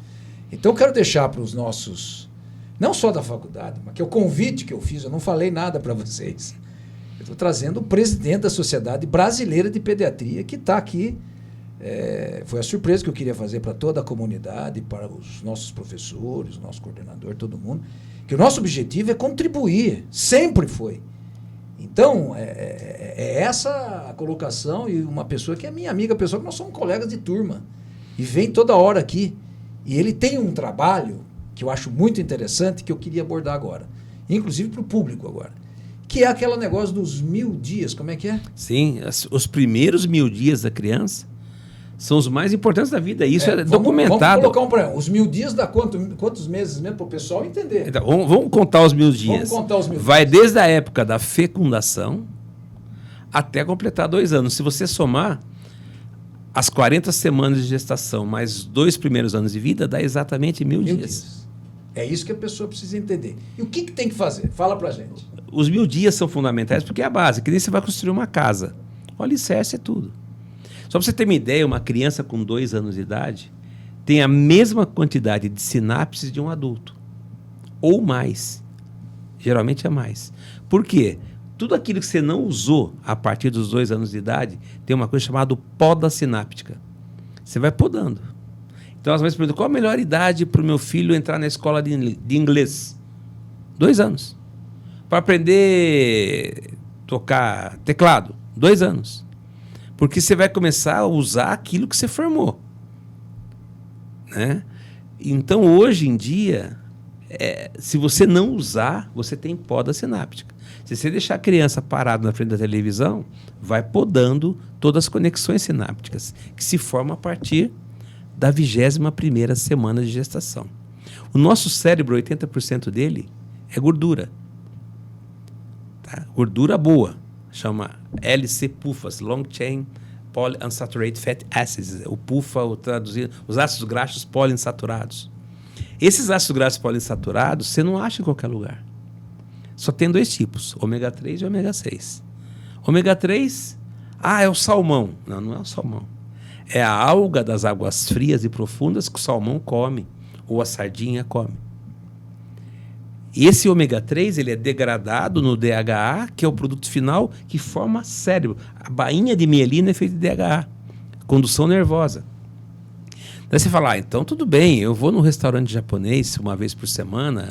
Speaker 1: Então, eu quero deixar para os nossos, não só da faculdade, mas que é o convite que eu fiz, eu não falei nada para vocês. Eu estou trazendo o presidente da Sociedade Brasileira de Pediatria, que está aqui. Foi a surpresa que eu queria fazer para toda a comunidade, para os nossos professores, o nosso coordenador, todo mundo, que o nosso objetivo é contribuir, sempre foi. Então, é essa a colocação, e uma pessoa que é minha amiga, pessoa que nós somos colegas de turma, e vem toda hora aqui, e ele tem um trabalho que eu acho muito interessante, que eu queria abordar agora, inclusive para o público agora, que é aquele negócio dos 1000 dias, como é que é?
Speaker 2: Sim, os primeiros 1000 dias da criança são os mais importantes da vida. Isso é documentado.
Speaker 1: Vamos colocar os 1000 dias dá quantos meses mesmo para o pessoal entender?
Speaker 2: Então, vamos contar os 1000 dias.
Speaker 1: Vamos contar os 1000
Speaker 2: Vai
Speaker 1: dias.
Speaker 2: desde a época da fecundação até completar 2 anos. Se você somar as 40 semanas de gestação mais 2 primeiros anos de vida, dá exatamente 1000 dias.
Speaker 1: É isso que a pessoa precisa entender. E o que tem que fazer? Fala pra gente.
Speaker 2: Os 1000 dias são fundamentais porque é a base. Que nem você vai construir uma casa. O alicerce é tudo. Só para você ter uma ideia, uma criança com 2 anos de idade tem a mesma quantidade de sinapses de um adulto. Ou mais. Geralmente é mais. Por quê? Tudo aquilo que você não usou a partir dos 2 anos de idade tem uma coisa chamada poda sináptica. Você vai podando. Então as mães perguntam, qual a melhor idade para o meu filho entrar na escola de inglês? 2 anos. Para aprender a tocar teclado? 2 anos. Porque você vai começar a usar aquilo que você formou. Né? Então, hoje em dia, se você não usar, você tem poda sináptica. Se você deixar a criança parada na frente da televisão, vai podando todas as conexões sinápticas, que se formam a partir da 21ª semana de gestação. O nosso cérebro, 80% dele, é gordura. Tá? Gordura boa. Chama LC-PUFAs, Long Chain Polyunsaturated Fatty Acids. O PUFA, traduzido, os ácidos graxos poliinsaturados. Esses ácidos graxos poliinsaturados você não acha em qualquer lugar. Só tem 2 tipos, ômega 3 e ômega 6. Ômega 3, é o salmão. Não, não é o salmão. É a alga das águas frias e profundas que o salmão come, ou a sardinha come. E esse ômega 3, ele é degradado no DHA, que é o produto final que forma cérebro. A bainha de mielina é feita de DHA, condução nervosa. Daí você fala, então tudo bem, eu vou no restaurante japonês uma vez por semana.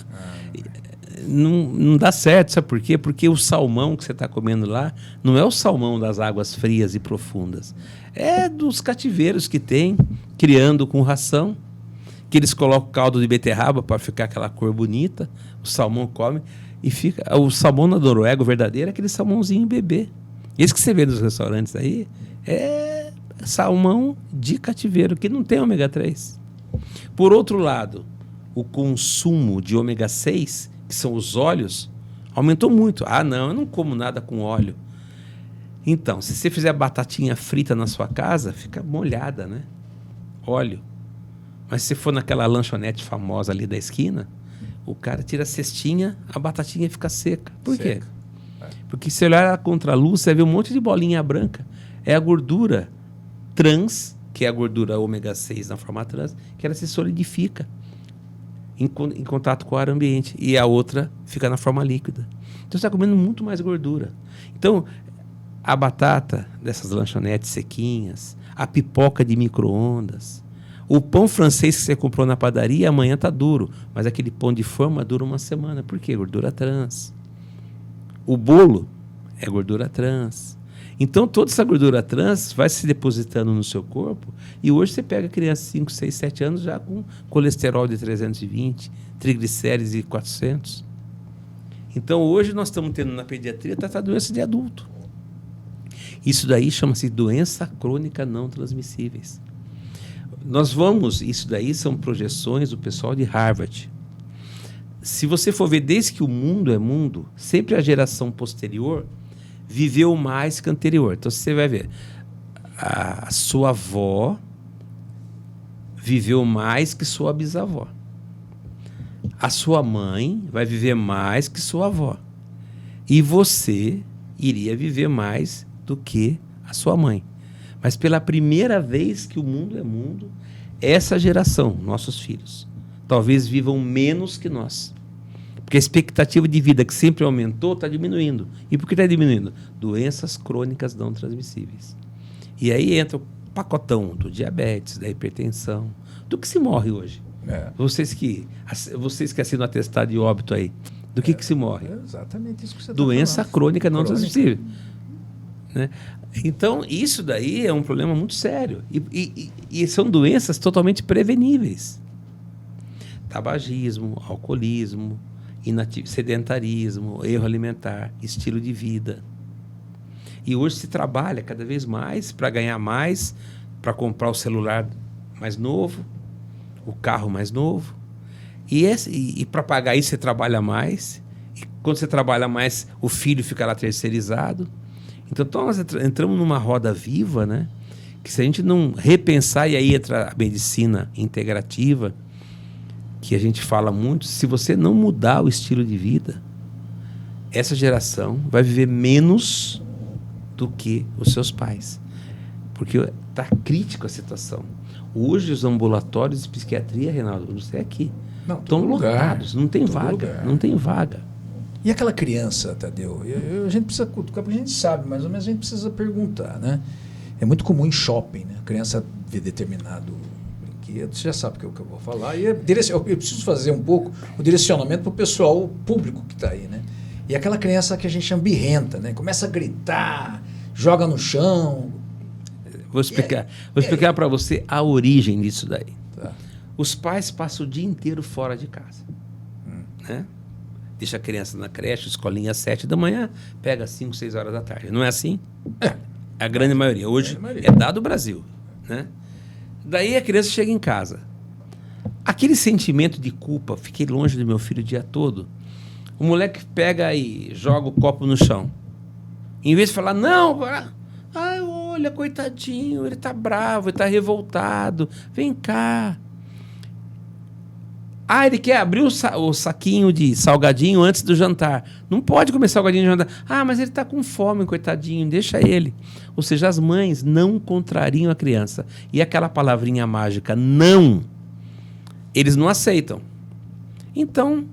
Speaker 2: Não dá certo, sabe por quê? Porque o salmão que você está comendo lá não é o salmão das águas frias e profundas. É dos cativeiros que tem, criando com ração, que eles colocam caldo de beterraba para ficar aquela cor bonita, o salmão come e fica... O salmão na Noruega, o verdadeiro, é aquele salmãozinho bebê. Esse que você vê nos restaurantes aí é salmão de cativeiro, que não tem ômega 3. Por outro lado, o consumo de ômega 6, que são os óleos, aumentou muito. Ah, não, eu não como nada com óleo. Então, se você fizer batatinha frita na sua casa, fica molhada, né? Óleo. Mas se for naquela lanchonete famosa ali da esquina, o cara tira a cestinha, a batatinha fica seca. Por quê? Porque se olhar contra a luz, você vê um monte de bolinha branca. É a gordura trans, que é a gordura ômega 6 na forma trans, que ela se solidifica em contato com o ar ambiente. E a outra fica na forma líquida. Então você está comendo muito mais gordura. Então, a batata dessas lanchonetes sequinhas, a pipoca de micro-ondas, o pão francês que você comprou na padaria, amanhã está duro. Mas aquele pão de forma dura uma semana. Por quê? Gordura trans. O bolo é gordura trans. Então, toda essa gordura trans vai se depositando no seu corpo. E hoje você pega criança de 5, 6, 7 anos já com colesterol de 320, triglicérides de 400. Então, hoje nós estamos tendo na pediatria tratar doença de adulto. Isso daí chama-se doença crônica não transmissíveis. Isso daí são projeções do pessoal de Harvard. Se você for ver, desde que o mundo é mundo, sempre a geração posterior viveu mais que a anterior. Então você vai ver, a sua avó viveu mais que sua bisavó. A sua mãe vai viver mais que sua avó. E você iria viver mais do que a sua mãe. Mas pela primeira vez que o mundo é mundo, essa geração, nossos filhos, talvez vivam menos que nós. Porque a expectativa de vida que sempre aumentou está diminuindo. E por que está diminuindo? Doenças crônicas não transmissíveis. E aí entra o pacotão do diabetes, da hipertensão, do que se morre hoje. Vocês que assinam atestado de óbito aí, do que se morre?
Speaker 1: É exatamente isso que você está
Speaker 2: Doença
Speaker 1: falando.
Speaker 2: crônica não transmissível. Né? Então, isso daí é um problema muito sério. E são doenças totalmente preveníveis. Tabagismo, alcoolismo, sedentarismo, erro alimentar, estilo de vida. E hoje se trabalha cada vez mais para ganhar mais, para comprar o celular mais novo, o carro mais novo. E para pagar isso você trabalha mais. E quando você trabalha mais, o filho fica lá terceirizado. Então nós entramos numa roda viva, né? Que se a gente não repensar, e aí entra a medicina integrativa, que a gente fala muito, se você não mudar o estilo de vida, essa geração vai viver menos do que os seus pais. Porque está crítico a situação. Hoje os ambulatórios de psiquiatria, Reinaldo, não sei aqui, estão lotados, não tem vaga, não tem vaga.
Speaker 1: E aquela criança, Tadeu, a gente precisa cutucar, porque a gente sabe, mais ou menos a gente precisa perguntar, né? É muito comum em shopping, né? A criança vê determinado brinquedo, você já sabe o que eu vou falar, e eu preciso fazer um pouco o direcionamento para o pessoal, o público que está aí, né? E aquela criança que a gente chama birrenta, né? Começa a gritar, joga no chão.
Speaker 2: Vou explicar para você a origem disso daí.
Speaker 1: Tá.
Speaker 2: Os pais passam o dia inteiro fora de casa, né? Deixa a criança na creche, escolinha às 7 da manhã, pega às 5, 6 horas da tarde. Não é assim? É. A grande maioria. Hoje é dado o Brasil, né? Daí a criança chega em casa. Aquele sentimento de culpa, fiquei longe do meu filho o dia todo. O moleque pega e joga o copo no chão. Em vez de falar, não, olha, coitadinho, ele tá bravo, ele tá revoltado, vem cá. Ele quer abrir o saquinho de salgadinho antes do jantar. Não pode comer salgadinho de jantar. Mas ele está com fome, coitadinho, deixa ele. Ou seja, as mães não contrariam a criança. E aquela palavrinha mágica, não, eles não aceitam. Então,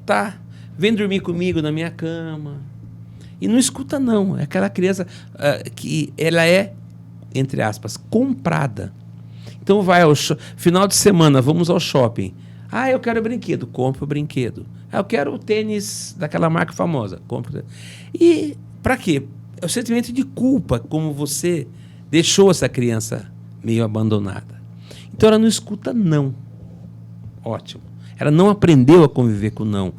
Speaker 2: tá. vem dormir comigo na minha cama. E não escuta não, é aquela criança que ela é, entre aspas, comprada. Então vai ao final de semana, vamos ao shopping. Ah, eu quero brinquedo, compra o brinquedo. Ah, eu quero o tênis daquela marca famosa, compra. E para quê? É o sentimento de culpa, como você deixou essa criança meio abandonada. Então ela não escuta não. Ótimo. Ela não aprendeu a conviver com não,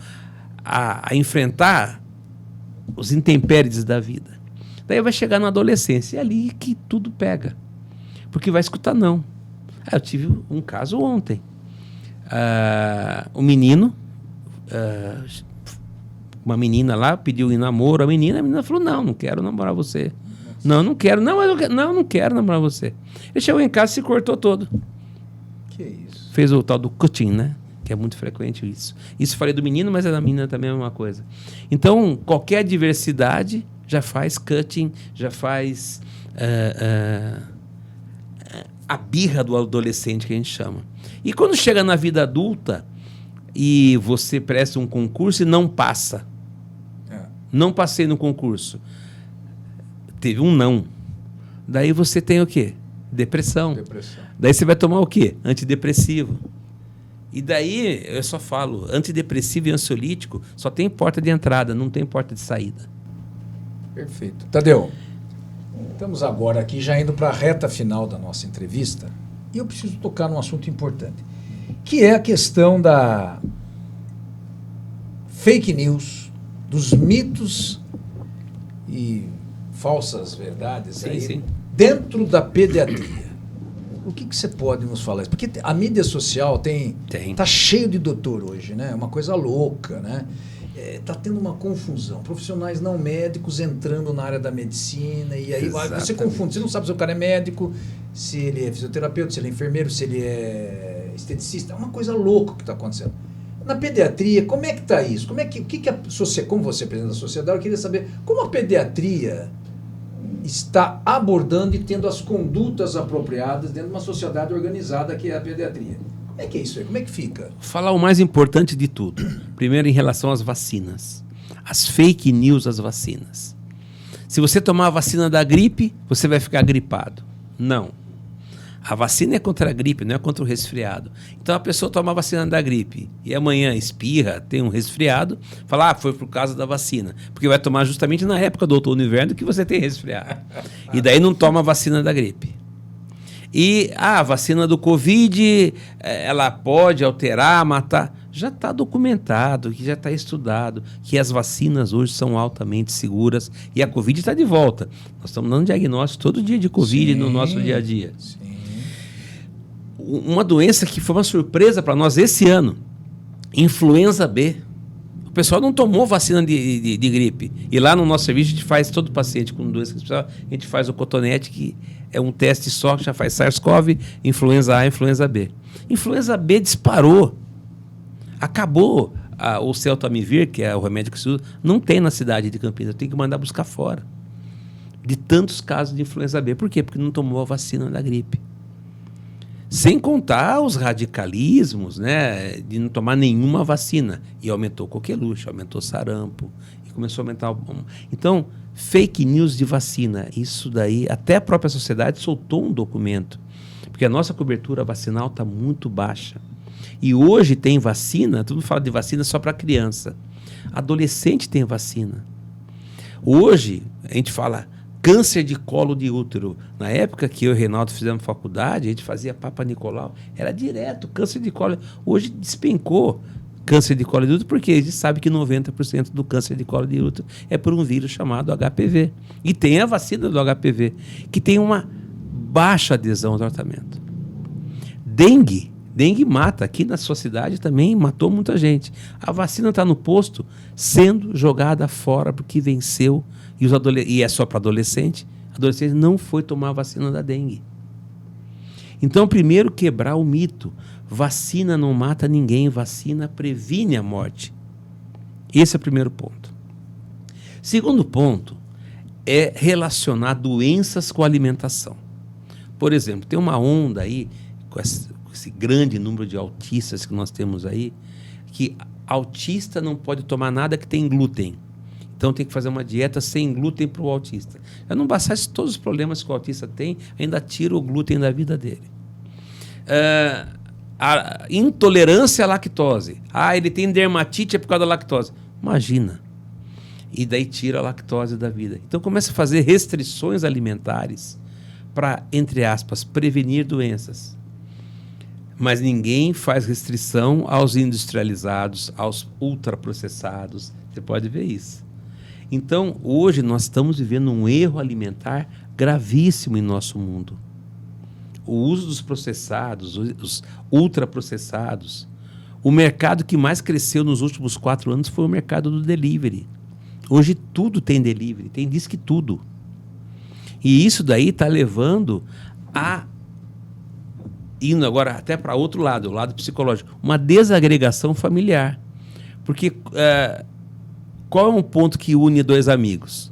Speaker 2: a enfrentar os intempéries da vida. Daí vai chegar na adolescência, é ali que tudo pega. Porque vai escutar não. Eu tive um caso ontem. Um menino, uma menina lá pediu em namoro a menina falou, não quero namorar você. Não quero, não quero namorar você. Ele chegou em casa e se cortou todo.
Speaker 1: Que isso?
Speaker 2: Fez o tal do cutting, né? Que é muito frequente isso. Isso falei do menino, mas da menina também é a mesma coisa. Então, qualquer diversidade já faz cutting, já faz a birra do adolescente, que a gente chama. E quando chega na vida adulta e você presta um concurso e não passa. Não passei no concurso. Teve um não. Daí você tem o quê? Depressão. Daí você vai tomar o quê? Antidepressivo. E daí, eu só falo, antidepressivo e ansiolítico só tem porta de entrada, não tem porta de saída.
Speaker 1: Perfeito. Tadeu, estamos agora aqui já indo para a reta final da nossa entrevista e eu preciso tocar num assunto importante, que é a questão da fake news, dos mitos e falsas verdades
Speaker 2: sim.
Speaker 1: Dentro da pediatria. O que você pode nos falar? Porque a mídia social tá cheio de doutor hoje, né? É uma coisa louca, né? Tá tendo uma confusão. Profissionais não médicos entrando na área da medicina e aí você confunde. Você não sabe se o cara é médico, se ele é fisioterapeuta, se ele é enfermeiro, se ele é esteticista. É uma coisa louca que está acontecendo. Na pediatria, como é que está isso? Como você é presidente da sociedade, eu queria saber como a pediatria está abordando e tendo as condutas apropriadas dentro de uma sociedade organizada que é a pediatria. Como é que é isso aí? Como é que fica?
Speaker 2: Falar o mais importante de tudo. Primeiro, em relação às vacinas. As fake news das vacinas. Se você tomar a vacina da gripe, você vai ficar gripado. Não. A vacina é contra a gripe, não é contra o resfriado. Então a pessoa toma a vacina da gripe e amanhã espirra, tem um resfriado, fala, foi por causa da vacina. Porque vai tomar justamente na época do outono e inverno que você tem resfriado. E daí não toma a vacina da gripe. E a vacina do Covid, ela pode alterar, matar. Já está documentado, que já está estudado, que as vacinas hoje são altamente seguras e a Covid está de volta. Nós estamos dando diagnóstico todo dia de Covid no nosso dia a dia.
Speaker 1: Sim.
Speaker 2: Uma doença que foi uma surpresa para nós esse ano, influenza B. O pessoal não tomou vacina de gripe. E lá no nosso serviço a gente faz todo paciente com doença especial, a gente faz o cotonete, que é um teste só, que já faz SARS-CoV, influenza A e influenza B. Influenza B disparou. Acabou o Celtamivir, que é o remédio que se usa, não tem na cidade de Campinas, tem que mandar buscar fora. De tantos casos de influenza B. Por quê? Porque não tomou a vacina da gripe. Sem contar os radicalismos, né, de não tomar nenhuma vacina. E aumentou coqueluche, aumentou sarampo, e começou a aumentar... Então, fake news de vacina, isso daí, até a própria sociedade soltou um documento, porque a nossa cobertura vacinal está muito baixa. E hoje tem vacina, todo mundo fala de vacina só para criança. Adolescente tem vacina. Hoje, a gente fala... Câncer de colo de útero. Na época que eu e o Reinaldo fizemos faculdade, a gente fazia Papa Nicolau, era direto, câncer de colo. Hoje despencou câncer de colo de útero, porque a gente sabe que 90% do câncer de colo de útero é por um vírus chamado HPV. E tem a vacina do HPV, que tem uma baixa adesão ao tratamento. Dengue mata. Aqui na sua cidade também matou muita gente. A vacina está no posto sendo jogada fora porque venceu. E é só para adolescente. Adolescente não foi tomar a vacina da dengue. Então, primeiro, quebrar o mito. Vacina não mata ninguém, vacina previne a morte. Esse é o primeiro ponto. Segundo ponto é relacionar doenças com alimentação. Por exemplo, tem uma onda aí, com esse grande número de autistas que nós temos aí, que Autista não pode tomar nada que tem glúten. Então tem que fazer uma dieta sem glúten para o autista. Já não bastasse todos os problemas que o autista tem, ainda tira o glúten da vida dele. A intolerância à lactose. Ele tem dermatite por causa da lactose. Imagina. E daí tira a lactose da vida. Então começa a fazer restrições alimentares para, entre aspas, prevenir doenças. Mas ninguém faz restrição aos industrializados, aos ultraprocessados. Você pode ver isso. Então, hoje nós estamos vivendo um erro alimentar gravíssimo em nosso mundo. O uso dos processados, os ultraprocessados. O mercado que mais cresceu nos últimos 4 anos foi o mercado do delivery. Hoje tudo tem delivery, tem disque tudo. E isso daí está levando a, indo agora até para outro lado, o lado psicológico, uma desagregação familiar. Porque qual é um ponto que une 2 amigos?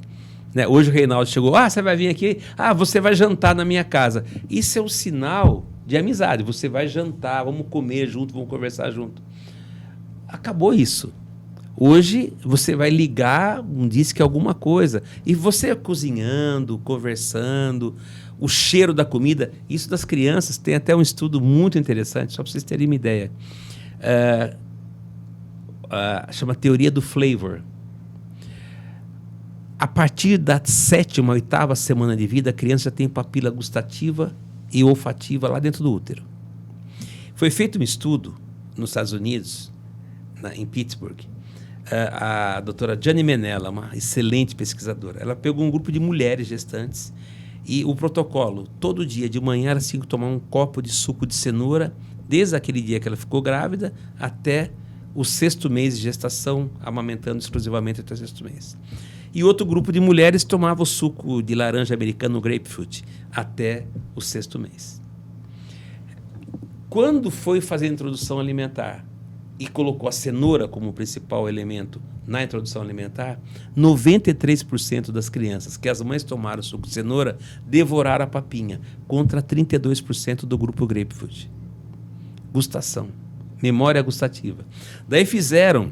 Speaker 2: Né? Hoje o Reinaldo chegou, você vai vir aqui, você vai jantar na minha casa. Isso é um sinal de amizade, você vai jantar, vamos comer junto, vamos conversar junto. Acabou isso. Hoje você vai ligar, diz que alguma coisa, e você cozinhando, conversando, o cheiro da comida, isso das crianças, tem até um estudo muito interessante, só para vocês terem uma ideia. Chama teoria do flavor. A partir da 7ª, 8ª semana de vida, a criança já tem papila gustativa e olfativa lá dentro do útero. Foi feito um estudo nos Estados Unidos, em Pittsburgh. A doutora Gianni Menella, uma excelente pesquisadora, ela pegou um grupo de mulheres gestantes e o protocolo, todo dia de manhã elas tinham que tomar um copo de suco de cenoura, desde aquele dia que ela ficou grávida até o 6º mês de gestação, amamentando exclusivamente até o 6º mês. E outro grupo de mulheres tomava o suco de laranja americano, grapefruit, até o 6º mês. Quando foi fazer a introdução alimentar e colocou a cenoura como principal elemento na introdução alimentar, 93% das crianças que as mães tomaram suco de cenoura devoraram a papinha, contra 32% do grupo grapefruit. Gustação, memória gustativa. Daí fizeram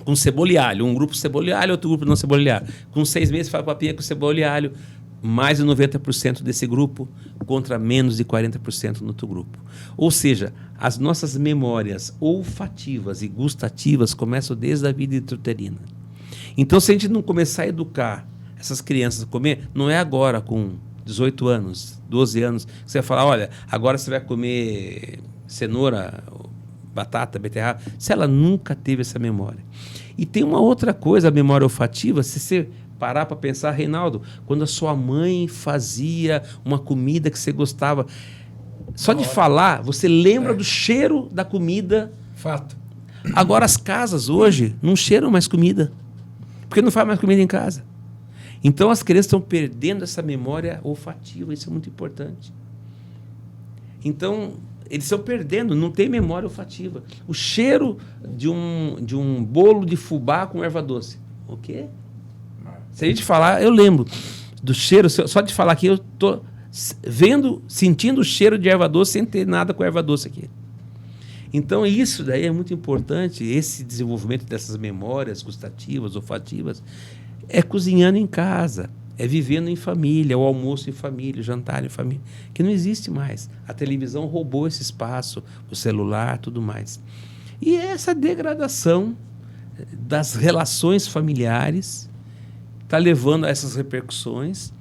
Speaker 2: com cebola e alho, um grupo cebola e alho, outro grupo não cebola e alho. Com 6 meses faz papinha com cebola e alho, mais de 90% desse grupo contra menos de 40% no outro grupo. Ou seja, as nossas memórias olfativas e gustativas começam desde a vida intrauterina. Então, se a gente não começar a educar essas crianças a comer, não é agora com 18 anos, 12 anos, que você vai falar, olha, agora você vai comer cenoura, batata, beterraba, se ela nunca teve essa memória. E tem uma outra coisa, a memória olfativa, se você parar para pensar, Reinaldo, quando a sua mãe fazia uma comida que você gostava, só de falar, você lembra do cheiro da comida.
Speaker 1: Fato.
Speaker 2: Agora as casas hoje não cheiram mais comida, porque não faz mais comida em casa. Então as crianças estão perdendo essa memória olfativa, isso é muito importante. Então eles estão perdendo, não tem memória olfativa. O cheiro de um bolo de fubá com erva doce. O quê? Se a gente falar, eu lembro do cheiro, só de falar aqui, eu estou sentindo o cheiro de erva doce sem ter nada com erva doce aqui. Então isso daí é muito importante, esse desenvolvimento dessas memórias gustativas, olfativas, é cozinhando em casa, é vivendo em família, o almoço em família, o jantar em família, que não existe mais. A televisão roubou esse espaço, o celular, tudo mais. E essa degradação das relações familiares está levando a essas repercussões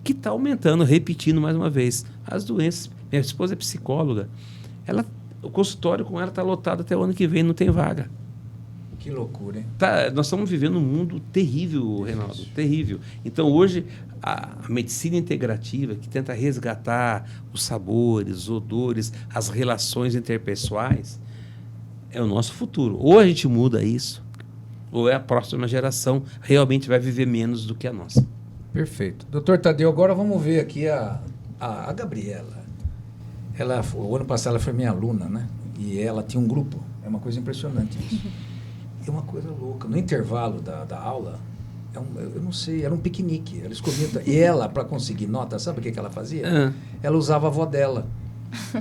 Speaker 2: que está aumentando, repetindo mais uma vez. As doenças, minha esposa é psicóloga, o consultório com ela está lotado até o ano que vem, não tem vaga.
Speaker 1: Que loucura, hein?
Speaker 2: Nós estamos vivendo um mundo terrível, Reinaldo, terrível. Então, hoje, a medicina integrativa, que tenta resgatar os sabores, os odores, as relações interpessoais, é o nosso futuro. Ou a gente muda isso, ou é a próxima geração realmente vai viver menos do que a nossa.
Speaker 1: Perfeito. Doutor Tadeu, agora vamos ver aqui a Gabriela. O ano passado ela foi minha aluna, né? E ela tinha um grupo. É uma coisa impressionante isso. É uma coisa louca. No intervalo da aula, eu não sei, era um piquenique. Ela escolhia. E ela, para conseguir nota, sabe o que ela fazia? Ela usava a avó dela.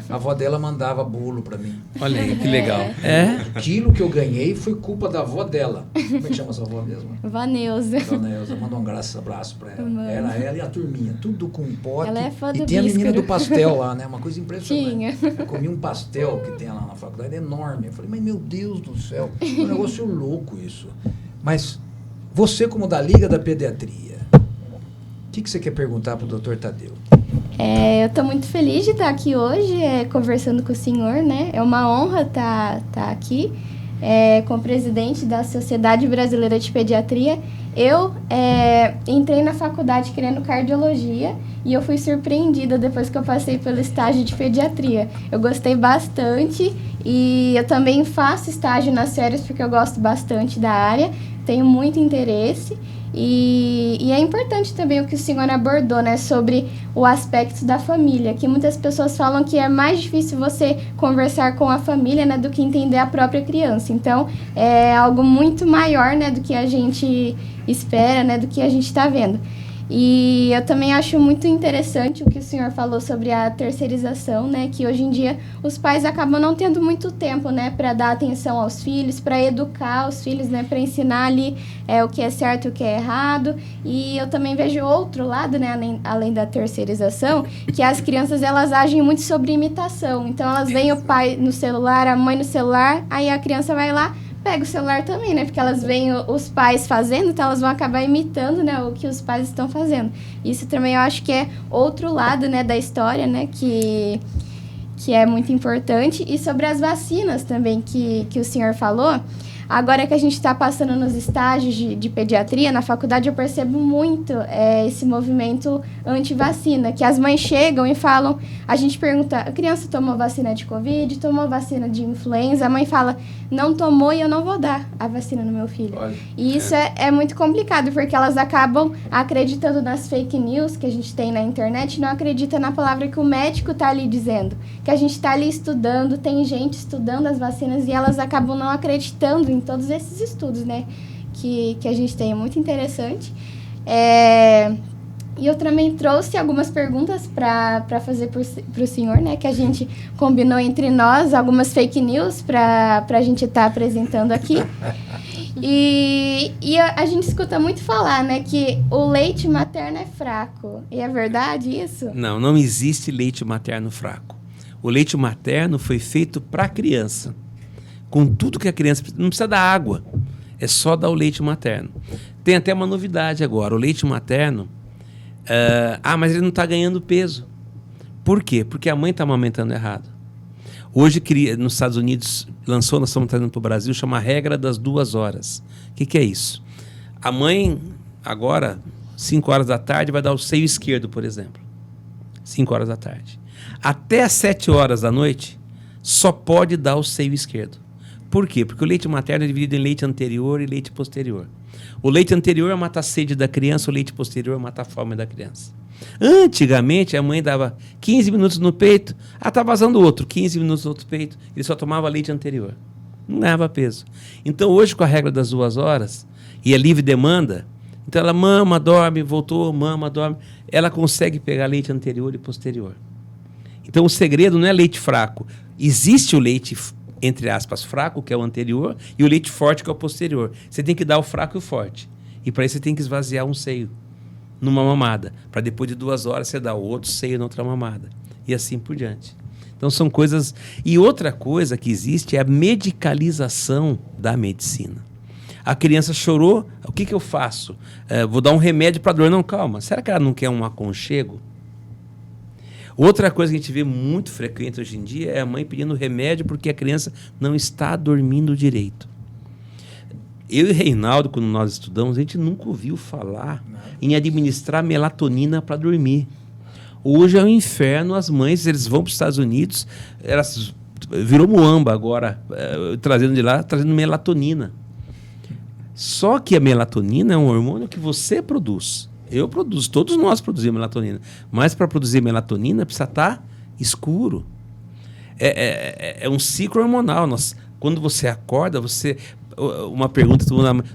Speaker 1: A avó dela mandava bolo para mim.
Speaker 2: Olha aí, que legal. É?
Speaker 1: O quilo que eu ganhei foi culpa da avó dela. Como é que chama essa avó mesmo?
Speaker 4: Vaneuza.
Speaker 1: Dona Elza, manda um abraço para ela.
Speaker 4: Mano.
Speaker 1: Era ela e a turminha, tudo com pote.
Speaker 4: Ela é fã do
Speaker 1: e tem a menina
Speaker 4: Bíscaro.
Speaker 1: do pastel lá, né? Uma coisa impressionante.
Speaker 4: Tinha.
Speaker 1: Eu comi um pastel que tem lá na faculdade, enorme. Eu falei, mas meu Deus do céu, é um negócio louco isso. Mas você, como da Liga da Pediatria, o que você quer perguntar para o Dr. Tadeu?
Speaker 4: Eu estou muito feliz de estar aqui hoje, conversando com o senhor, né? É uma honra estar aqui com o presidente da Sociedade Brasileira de Pediatria. Eu entrei na faculdade querendo cardiologia e eu fui surpreendida depois que eu passei pelo estágio de pediatria. Eu gostei bastante e eu também faço estágio nas férias porque eu gosto bastante da área, tenho muito interesse. E é importante também o que o senhor abordou, né, sobre o aspecto da família, que muitas pessoas falam que é mais difícil você conversar com a família, né, do que entender a própria criança. Então, é algo muito maior, né, do que a gente espera, né, do que a gente está vendo. E eu também acho muito interessante o que o senhor falou sobre a terceirização, né? Que hoje em dia os pais acabam não tendo muito tempo, né? Para dar atenção aos filhos, para educar os filhos, né? Para ensinar ali o que é certo e o que é errado. E eu também vejo outro lado, né? Além da terceirização, que as crianças, elas agem muito sobre imitação. Então, elas veem o pai no celular, a mãe no celular, aí a criança vai lá, pega o celular também, né? Porque elas veem os pais fazendo, então elas vão acabar imitando, né, o que os pais estão fazendo. Isso também eu acho que é outro lado, né, da história, né, que é muito importante. E sobre as vacinas também que o senhor falou, agora que a gente está passando nos estágios de pediatria, na faculdade eu percebo muito esse movimento anti-vacina, que as mães chegam e falam, a gente pergunta, a criança tomou vacina de Covid, tomou vacina de influenza, a mãe fala, não tomou e eu não vou dar a vacina no meu filho.
Speaker 1: Olha,
Speaker 4: E isso é muito complicado, porque elas acabam acreditando nas fake news que a gente tem na internet, não acredita na palavra que o médico está ali dizendo, que a gente está ali estudando, tem gente estudando as vacinas e elas acabam não acreditando em todos esses estudos, né, que a gente tem. É muito interessante. E eu também trouxe algumas perguntas para fazer para o senhor, né, que a gente combinou entre nós, algumas fake news para a gente estar apresentando aqui. E a gente escuta muito falar, né, que o leite materno é fraco. E é verdade isso?
Speaker 2: Não existe leite materno fraco. O leite materno foi feito para a criança. Com tudo que a criança precisa, não precisa dar água, é só dar o leite materno. Tem até uma novidade agora, o leite materno, mas ele não está ganhando peso. Por quê? Porque a mãe está amamentando errado. Hoje, nos Estados Unidos, nós estamos trazendo para o Brasil, chama a regra das 2 horas. O que é isso? A mãe, agora, 5 horas da tarde, vai dar o seio esquerdo, por exemplo. 5 horas da tarde. Até às 7 horas da noite, só pode dar o seio esquerdo. Por quê? Porque o leite materno é dividido em leite anterior e leite posterior. O leite anterior mata a sede da criança, o leite posterior mata a fome da criança. Antigamente, a mãe dava 15 minutos no peito, tá vazando outro, 15 minutos no outro peito, ele só tomava leite anterior. Não ganhava peso. Então, hoje, com a regra das 2 horas, e a livre demanda, então ela mama, dorme, voltou, mama, dorme, ela consegue pegar leite anterior e posterior. Então, o segredo não é leite fraco. Existe o leite entre aspas, fraco, que é o anterior, e o leite forte, que é o posterior. Você tem que dar o fraco e o forte. E para isso você tem que esvaziar um seio numa mamada. Para depois de 2 horas você dar o outro seio na outra mamada. E assim por diante. Então são coisas... E outra coisa que existe é a medicalização da medicina. A criança chorou, o que eu faço? Vou dar um remédio para dor. Não, calma. Será que ela não quer um aconchego? Outra coisa que a gente vê muito frequente hoje em dia é a mãe pedindo remédio porque a criança não está dormindo direito. Eu e Reinaldo, quando nós estudamos, a gente nunca ouviu falar em administrar melatonina para dormir. Hoje é um inferno, as mães, eles vão para os Estados Unidos, elas virou muamba agora, trazendo de lá, trazendo melatonina. Só que a melatonina é um hormônio que você produz. Eu produzo, todos nós produzimos melatonina. Mas para produzir melatonina precisa estar escuro. É um ciclo hormonal. Quando você acorda, uma pergunta,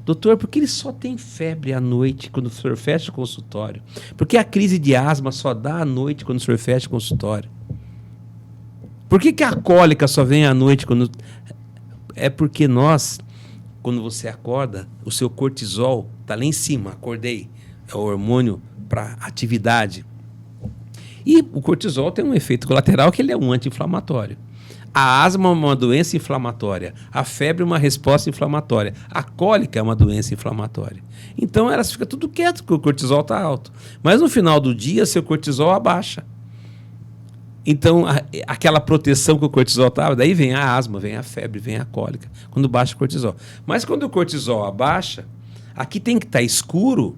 Speaker 2: doutor, por que ele só tem febre à noite quando o senhor fecha o consultório? Por que a crise de asma só dá à noite quando o senhor fecha o consultório? Por que a cólica só vem à noite? É porque quando você acorda, o seu cortisol está lá em cima, acordei, é o hormônio para atividade. E o cortisol tem um efeito colateral que ele é um anti-inflamatório. A asma é uma doença inflamatória, a febre é uma resposta inflamatória, a cólica é uma doença inflamatória. Então elas ficam tudo quieto porque o cortisol está alto. Mas no final do dia, seu cortisol abaixa. Então, aquela proteção que o cortisol estava, daí vem a asma, vem a febre, vem a cólica, quando baixa o cortisol. Mas quando o cortisol abaixa, aqui tem que estar escuro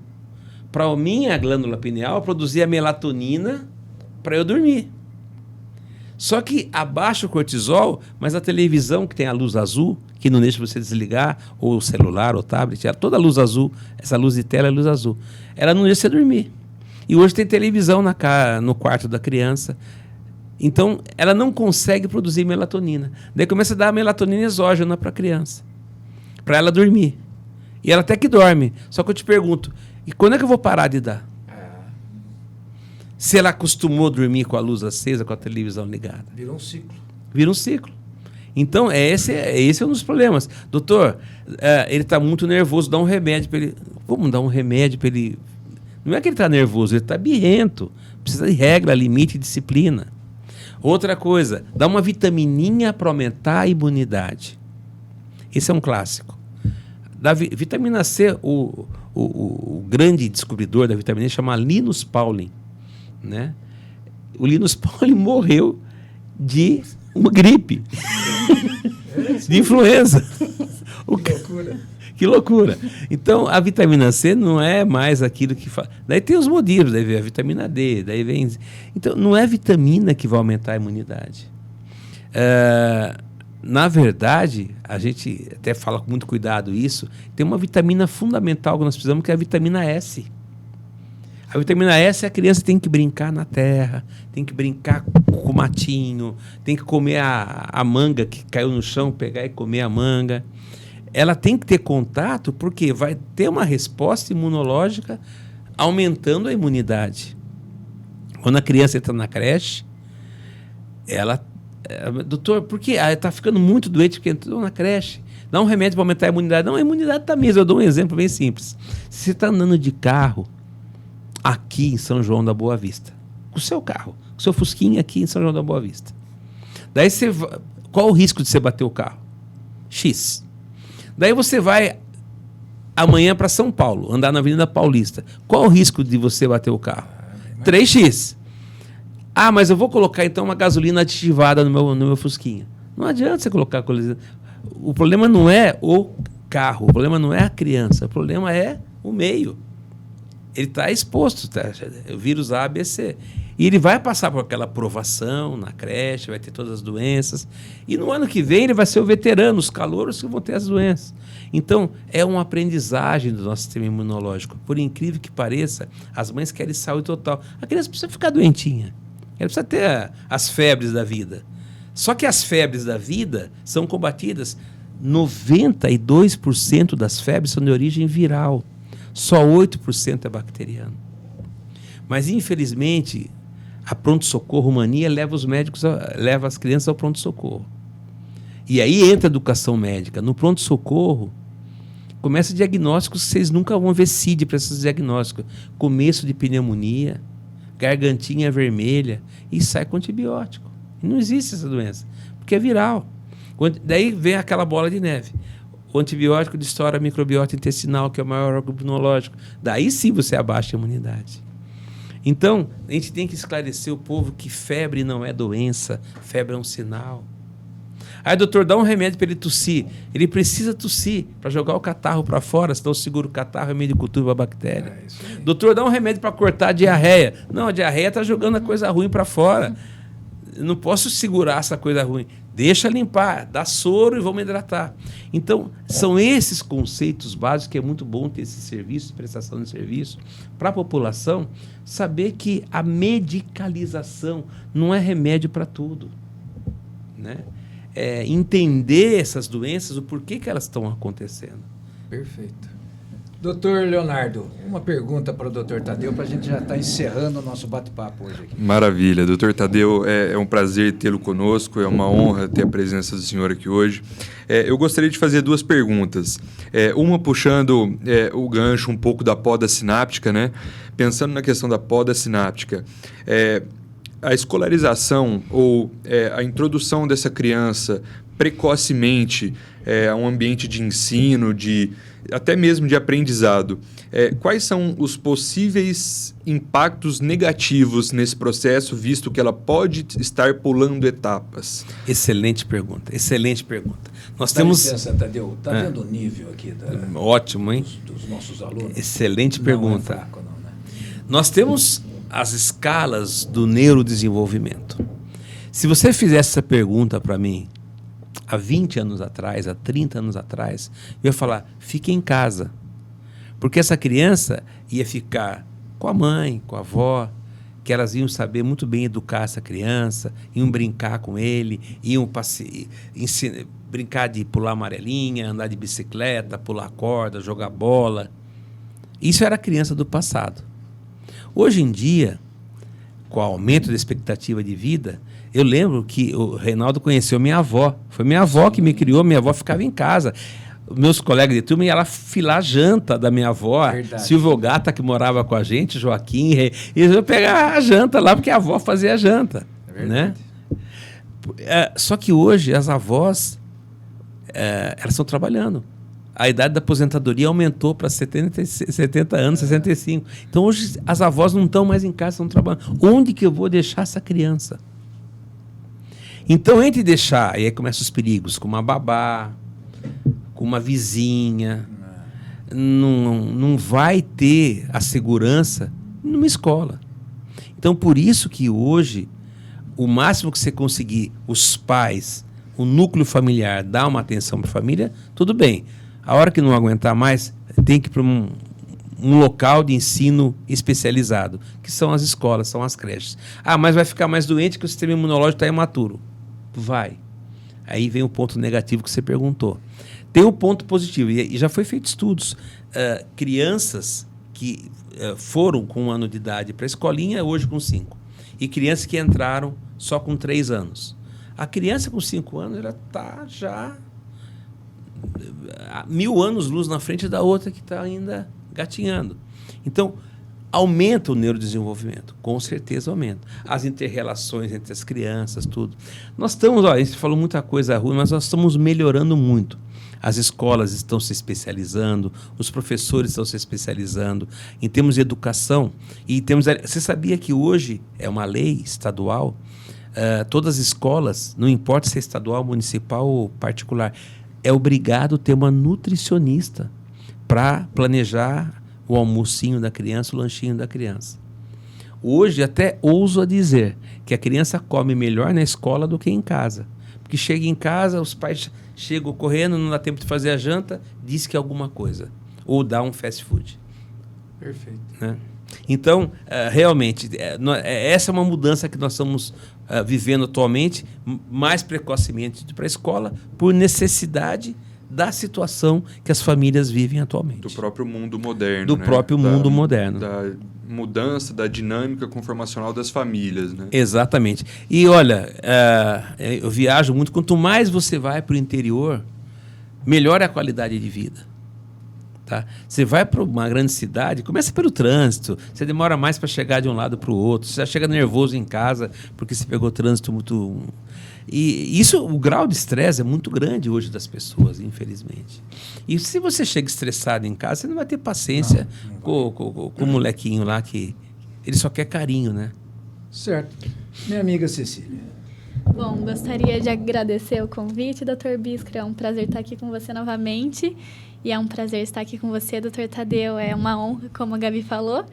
Speaker 2: para a minha glândula pineal produzir a melatonina para eu dormir. Só que abaixa o cortisol, mas a televisão que tem a luz azul, que não deixa você desligar, ou o celular, ou o tablet, toda a luz azul, essa luz de tela é luz azul, ela não deixa você dormir. E hoje tem televisão no quarto da criança. Então, ela não consegue produzir melatonina. Daí começa a dar a melatonina exógena para a criança, para ela dormir. E ela até que dorme. Só que eu te pergunto, e quando é que eu vou parar de dar? Se ela acostumou a dormir com a luz acesa, com a televisão ligada.
Speaker 1: Virou um ciclo.
Speaker 2: Vira um ciclo. Então, esse é um dos problemas. Doutor, ele está muito nervoso, dá um remédio para ele. Vamos dar um remédio para ele. Não é que ele está nervoso, ele está birrento. Precisa de regra, limite e disciplina. Outra coisa, dá uma vitamininha para aumentar a imunidade. Esse é um clássico. Da vitamina C, o grande descobridor da vitamina C chama Linus Pauling. Né? O Linus Pauling morreu de uma gripe, de influenza.
Speaker 1: Que loucura.
Speaker 2: Que loucura. Então, a vitamina C não é mais aquilo que faz. Daí tem os motivos, daí vem a vitamina D, daí vem... Então, não é vitamina que vai aumentar a imunidade. Na verdade, a gente até fala com muito cuidado isso, tem uma vitamina fundamental que nós precisamos, que é a vitamina S. A vitamina S, a criança tem que brincar na terra, tem que brincar com o matinho, tem que comer a manga que caiu no chão, pegar e comer a manga. Ela tem que ter contato porque vai ter uma resposta imunológica aumentando a imunidade. Quando a criança entra na creche, doutor, por que está ficando muito doente porque entrou na creche? Dá um remédio para aumentar a imunidade. Não, a imunidade está mesmo. Eu dou um exemplo bem simples. Se você está andando de carro aqui em São João da Boa Vista, com o seu carro, com o seu fusquinha aqui em São João da Boa Vista. Daí qual o risco de você bater o carro? X. Daí você vai amanhã para São Paulo, andar na Avenida Paulista. Qual o risco de você bater o carro? 3x. Ah, mas eu vou colocar então uma gasolina aditivada no meu fusquinha. Não adianta você colocar coisa. O problema não é o carro, o problema não é a criança, o problema é o meio. Ele está exposto, o vírus A, B, C. E ele vai passar por aquela provação na creche, vai ter todas as doenças. E no ano que vem ele vai ser o veterano, os calouros que vão ter as doenças. Então, é uma aprendizagem do nosso sistema imunológico. Por incrível que pareça, as mães querem saúde total. A criança precisa ficar doentinha. Ela precisa ter as febres da vida. Só que as febres da vida são combatidas. 92% das febres são de origem viral. Só 8% é bacteriano. Mas, infelizmente, a pronto-socorro mania leva leva as crianças ao pronto-socorro. E aí entra a educação médica. No pronto-socorro, começa diagnósticos que vocês nunca vão ver CID para esses diagnósticos. Começo de pneumonia, gargantinha vermelha, e sai com antibiótico. E não existe essa doença, porque é viral. Daí vem aquela bola de neve. O antibiótico destrói a microbiota intestinal, que é o maior órgão imunológico. Daí sim você abaixa a imunidade. Então, a gente tem que esclarecer o povo que febre não é doença, febre é um sinal. Aí, doutor, dá um remédio para ele tossir. Ele precisa tossir para jogar o catarro para fora, senão segura o catarro, é meio de cultura para a bactéria. Doutor, dá um remédio para cortar a diarreia. Não, a diarreia está jogando a coisa ruim para fora. Eu não posso segurar essa coisa ruim. Deixa limpar, dá soro e vamos hidratar. Então, são esses conceitos básicos que é muito bom ter esse serviço, prestação de serviço, para a população saber que a medicalização não é remédio para tudo. Né? Entender essas doenças, o porquê que elas estão acontecendo.
Speaker 1: Perfeito. Doutor Leonardo, uma pergunta para o doutor Tadeu, para a gente já estar encerrando o nosso bate-papo hoje aqui.
Speaker 3: Maravilha. Doutor Tadeu, é um prazer tê-lo conosco, é uma honra ter a presença do senhor aqui hoje. Eu gostaria de fazer 2 perguntas. Uma puxando o gancho um pouco da poda sináptica, né? Pensando na questão da poda sináptica, a escolarização ou a introdução dessa criança precocemente a um ambiente de ensino, até mesmo de aprendizado, quais são os possíveis impactos negativos nesse processo, visto que ela pode estar pulando etapas?
Speaker 2: Excelente pergunta, excelente pergunta. Nós
Speaker 1: Dá
Speaker 2: temos...
Speaker 1: licença, Tadeu, está vendo o nível aqui
Speaker 2: Ótimo, hein?
Speaker 1: dos nossos alunos?
Speaker 2: Excelente
Speaker 1: Não
Speaker 2: pergunta.
Speaker 1: é fraco, não, né?
Speaker 2: Nós temos as escalas do neurodesenvolvimento. Se você fizesse essa pergunta para mim há 20 anos atrás, há 30 anos atrás, eu ia falar, fique em casa. Porque essa criança ia ficar com a mãe, com a avó, que elas iam saber muito bem educar essa criança, iam brincar com ele, iam brincar de pular amarelinha, andar de bicicleta, pular corda, jogar bola. Isso era a criança do passado. Hoje em dia, com o aumento da expectativa de vida, eu lembro que o Reinaldo conheceu minha avó. Foi minha avó que me criou, minha avó ficava em casa. Meus colegas de turma iam lá filar a janta da minha avó,
Speaker 1: Verdade.
Speaker 2: Silvio Gata, que morava com a gente, Joaquim, eles iam pegar a janta lá, porque a avó fazia a janta.
Speaker 1: É verdade.
Speaker 2: Né? Só que hoje as avós, elas estão trabalhando. A idade da aposentadoria aumentou para 70 anos, 65. Então hoje as avós não estão mais em casa, estão trabalhando. Onde que eu vou deixar essa criança? Então, entre deixar, e aí começam os perigos, com uma babá, com uma vizinha, não vai ter a segurança numa escola. Então, por isso que hoje, o máximo que você conseguir, os pais, o núcleo familiar, dar uma atenção para a família, tudo bem. A hora que não aguentar mais, tem que ir para um local de ensino especializado, que são as escolas, são as creches. Mas vai ficar mais doente que o sistema imunológico está imaturo. Vai. Aí vem o ponto negativo que você perguntou. Tem um ponto positivo, e já foi feito estudos. Crianças que foram com 1 ano de idade para a escolinha, hoje com 5. E crianças que entraram só com 3 anos. A criança com 5 anos, ela está já 1000 anos-luz na frente da outra que está ainda gatinhando. Então, aumenta o neurodesenvolvimento, com certeza aumenta. As inter-relações entre as crianças, tudo. Nós estamos, a gente falou muita coisa ruim, mas nós estamos melhorando muito. As escolas estão se especializando, os professores estão se especializando em termos de educação. Você sabia que hoje é uma lei estadual, todas as escolas, não importa se é estadual, municipal ou particular, é obrigado a ter uma nutricionista para planejar o almocinho da criança, o lanchinho da criança. Hoje até ouso a dizer que a criança come melhor na escola do que em casa. Porque chega em casa, os pais chegam correndo, não dá tempo de fazer a janta, diz que é alguma coisa. Ou dá um fast food.
Speaker 1: Perfeito.
Speaker 2: Né? Então, realmente, essa é uma mudança que nós estamos vivendo atualmente, mais precocemente para a escola, por necessidade da situação que as famílias vivem atualmente.
Speaker 3: Do próprio mundo moderno.
Speaker 2: Do próprio mundo moderno.
Speaker 3: Da mudança, da dinâmica conformacional das famílias. Né?
Speaker 2: Exatamente. E olha, eu viajo muito, quanto mais você vai para o interior, melhor é a qualidade de vida. Tá? Você vai para uma grande cidade, começa pelo trânsito, você demora mais para chegar de um lado para o outro, você já chega nervoso em casa porque você pegou trânsito muito... E isso, o grau de estresse é muito grande hoje das pessoas, infelizmente. E se você chega estressado em casa, você não vai ter paciência com o molequinho lá que ele só quer carinho, né?
Speaker 1: Certo. Minha amiga Cecília.
Speaker 4: Bom, gostaria de agradecer o convite, Dr. Bíscaro. É um prazer estar aqui com você novamente. E é um prazer estar aqui com você, Dr. Tadeu. É uma honra, como a Gabi falou.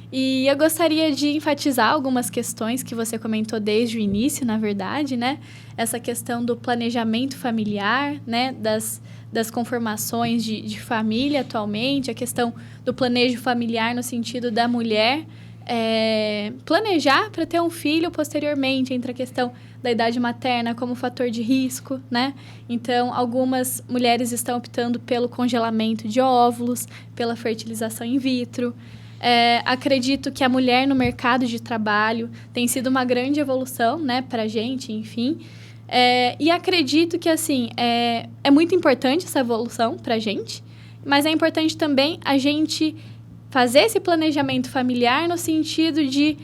Speaker 4: E eu gostaria de enfatizar algumas questões que você comentou desde o início, na verdade, né? Essa questão do planejamento familiar, né? Das conformações de família atualmente, a questão do planejo familiar no sentido da mulher
Speaker 5: planejar para ter um filho posteriormente, entre a questão da idade materna como fator de risco, né? Então, algumas mulheres estão optando pelo congelamento de óvulos, pela fertilização in vitro. Acredito que a mulher no mercado de trabalho tem sido uma grande evolução, né, para a gente, enfim. E acredito que, assim, é muito importante essa evolução para a gente, mas é importante também a gente fazer esse planejamento familiar no sentido de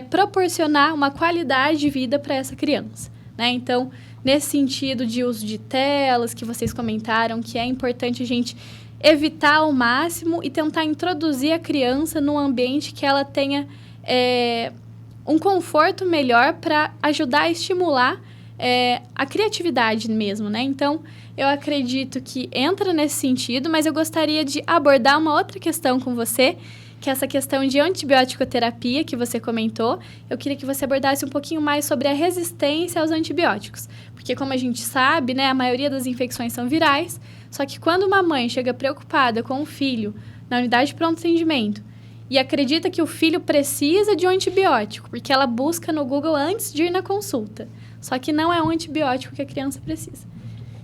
Speaker 5: proporcionar uma qualidade de vida para essa criança, né? Então, nesse sentido de uso de telas, que vocês comentaram, que é importante a gente evitar ao máximo e tentar introduzir a criança num ambiente que ela tenha um conforto melhor para ajudar a estimular a criatividade mesmo, né? Então, eu acredito que entra nesse sentido, mas eu gostaria de abordar uma outra questão com você, que é essa questão de antibiótico-terapia que você comentou. Eu queria que você abordasse um pouquinho mais sobre a resistência aos antibióticos. Porque, como a gente sabe, né, a maioria das infecções são virais, só que quando uma mãe chega preocupada com o filho na unidade de pronto atendimento e acredita que o filho precisa de um antibiótico, porque ela busca no Google antes de ir na consulta, só que não é um antibiótico que a criança precisa.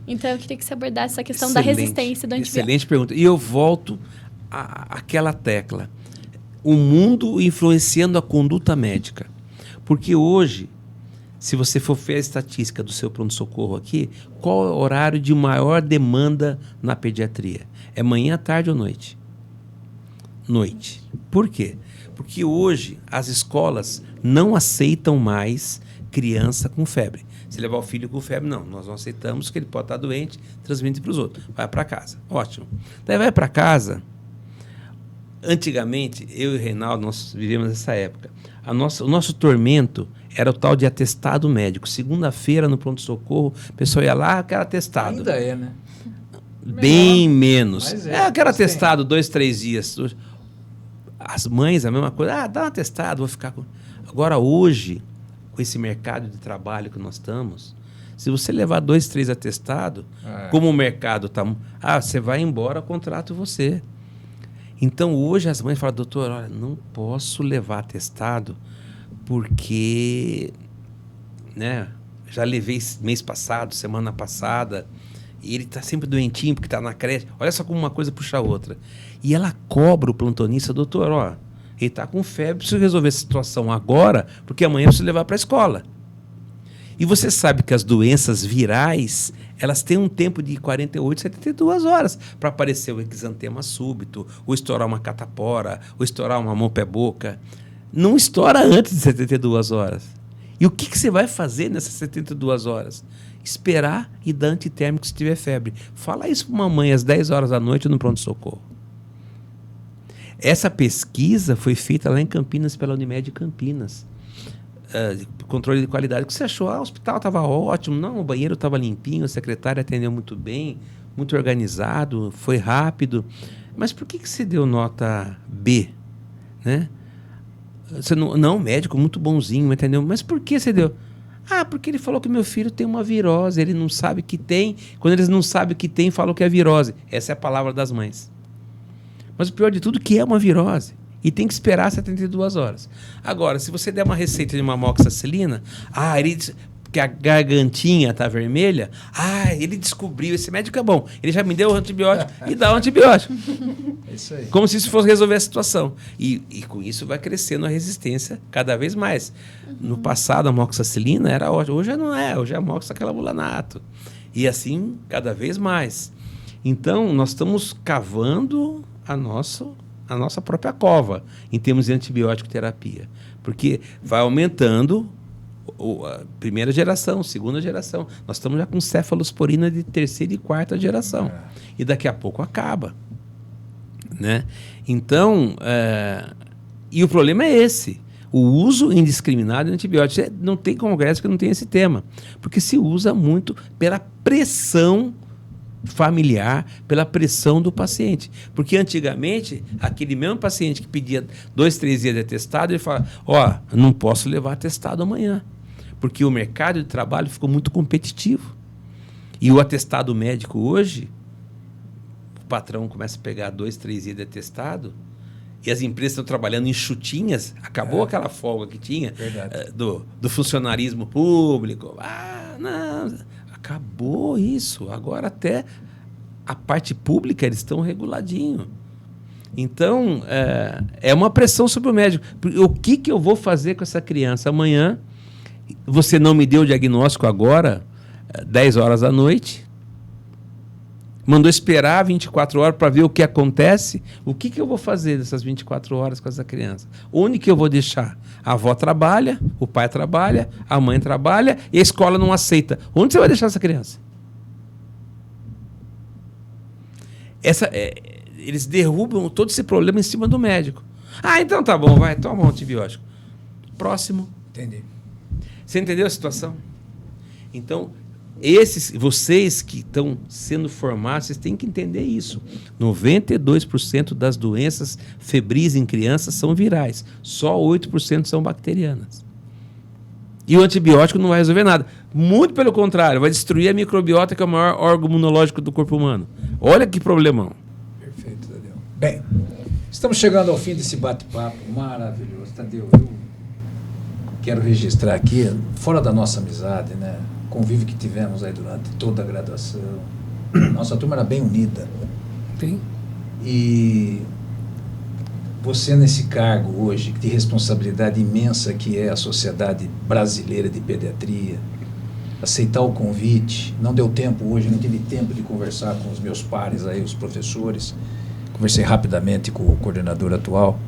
Speaker 5: Então, eu queria que você abordasse essa questão da resistência do antibiótico.
Speaker 2: Excelente pergunta. E eu volto àquela tecla. O mundo influenciando a conduta médica. Porque hoje, se você for ver a estatística do seu pronto-socorro aqui, qual é o horário de maior demanda na pediatria? É manhã, tarde ou noite? Noite. Por quê? Porque hoje as escolas não aceitam mais criança com febre. Se levar o filho com febre, não. Nós não aceitamos que ele pode estar doente, transmite para os outros. Vai para casa. Ótimo. Daí vai para casa. Antigamente, eu e o Reinaldo, nós vivemos essa época. O nosso tormento era o tal de atestado médico. Segunda-feira, no pronto-socorro, a pessoa ia lá, quero atestado.
Speaker 1: Ainda é, né?
Speaker 2: Bem menos.
Speaker 1: Mas
Speaker 2: eu quero atestado 2, 3 dias. As mães, a mesma coisa. Dá um atestado, vou ficar com... Agora, hoje, com esse mercado de trabalho que nós estamos, se você levar 2, 3 atestados, como o mercado está... você vai embora, contrato você. Então, hoje as mães falam, doutor, olha, não posso levar atestado porque, né, já levei mês passado, semana passada, e ele está sempre doentinho porque está na creche. Olha só como uma coisa puxa a outra. E ela cobra o plantonista, doutor, ó, ele está com febre, preciso resolver essa situação agora, porque amanhã eu preciso levar para a escola. E você sabe que as doenças virais, elas têm um tempo de 48, 72 horas para aparecer o exantema súbito, ou estourar uma catapora, ou estourar uma mão-pé-boca. Não estoura antes de 72 horas. E o que você vai fazer nessas 72 horas? Esperar e dar antitérmico se tiver febre. Fala isso para uma mãe às 10 horas da noite no pronto-socorro. Essa pesquisa foi feita lá em Campinas, pela Unimed Campinas. Controle de qualidade. O que você achou? O hospital estava ótimo, não, o banheiro estava limpinho, a secretária atendeu muito bem, muito organizado, foi rápido. Mas por que você deu nota B? Né? Você não, médico muito bonzinho, entendeu? Mas por que você deu? Porque ele falou que meu filho tem uma virose, ele não sabe que tem. Quando eles não sabem que tem, falam que é virose. Essa é a palavra das mães. Mas o pior de tudo é que é uma virose. E tem que esperar 72 horas. Agora, se você der uma receita de uma amoxicilina, ele diz que a gargantinha está vermelha, ele descobriu, esse médico é bom, ele já me deu o antibiótico e dá o antibiótico.
Speaker 1: É isso aí.
Speaker 2: Como se isso fosse resolver a situação. E com isso vai crescendo a resistência cada vez mais. No passado, a amoxicilina era ótima, hoje não é, hoje é amoxicilabulanato. E assim, cada vez mais. Então, nós estamos cavando a nossa própria cova, em termos de antibiótico terapia. Porque vai aumentando a primeira geração, segunda geração. Nós estamos já com cefalosporina de terceira e quarta geração. E daqui a pouco acaba. Né? Então, e o problema é esse. O uso indiscriminado de antibióticos. Não tem congresso que não tenha esse tema. Porque se usa muito pela pressão familiar, pela pressão do paciente. Porque antigamente, aquele mesmo paciente que pedia 2, 3 dias de atestado, ele fala, não posso levar atestado amanhã. Porque o mercado de trabalho ficou muito competitivo. E o atestado médico hoje, o patrão começa a pegar 2, 3 dias de atestado, e as empresas estão trabalhando em chutinhas, acabou aquela folga que tinha do funcionarismo público. Não, acabou isso. Agora até a parte pública eles estão reguladinho. Então, é uma pressão sobre o médico. O que eu vou fazer com essa criança amanhã? Você não me deu o diagnóstico agora, 10 horas da noite, mandou esperar 24 horas para ver o que acontece. O que eu vou fazer nessas 24 horas com essa criança? Onde que eu vou deixar? A avó trabalha, o pai trabalha, a mãe trabalha e a escola não aceita. Onde você vai deixar essa criança? Eles derrubam todo esse problema em cima do médico. Então tá bom, vai, toma um antibiótico. Próximo.
Speaker 1: Entendi.
Speaker 2: Você entendeu a situação? Então, vocês que estão sendo formados, vocês têm que entender isso. 92% das doenças febris em crianças são virais. Só 8% são bacterianas. E o antibiótico não vai resolver nada. Muito pelo contrário, vai destruir a microbiota, que é o maior órgão imunológico do corpo humano. Olha que problemão.
Speaker 1: Perfeito, Tadeu. Bem, estamos chegando ao fim desse bate-papo maravilhoso. Tadeu, eu quero registrar aqui, fora da nossa amizade, né? Convívio que tivemos aí durante toda a graduação. Nossa turma era bem unida.
Speaker 2: Sim.
Speaker 1: E você nesse cargo hoje, de responsabilidade imensa que é a Sociedade Brasileira de Pediatria, aceitar o convite, não deu tempo hoje, não tive tempo de conversar com os meus pares aí, os professores, conversei rapidamente com o coordenador atual,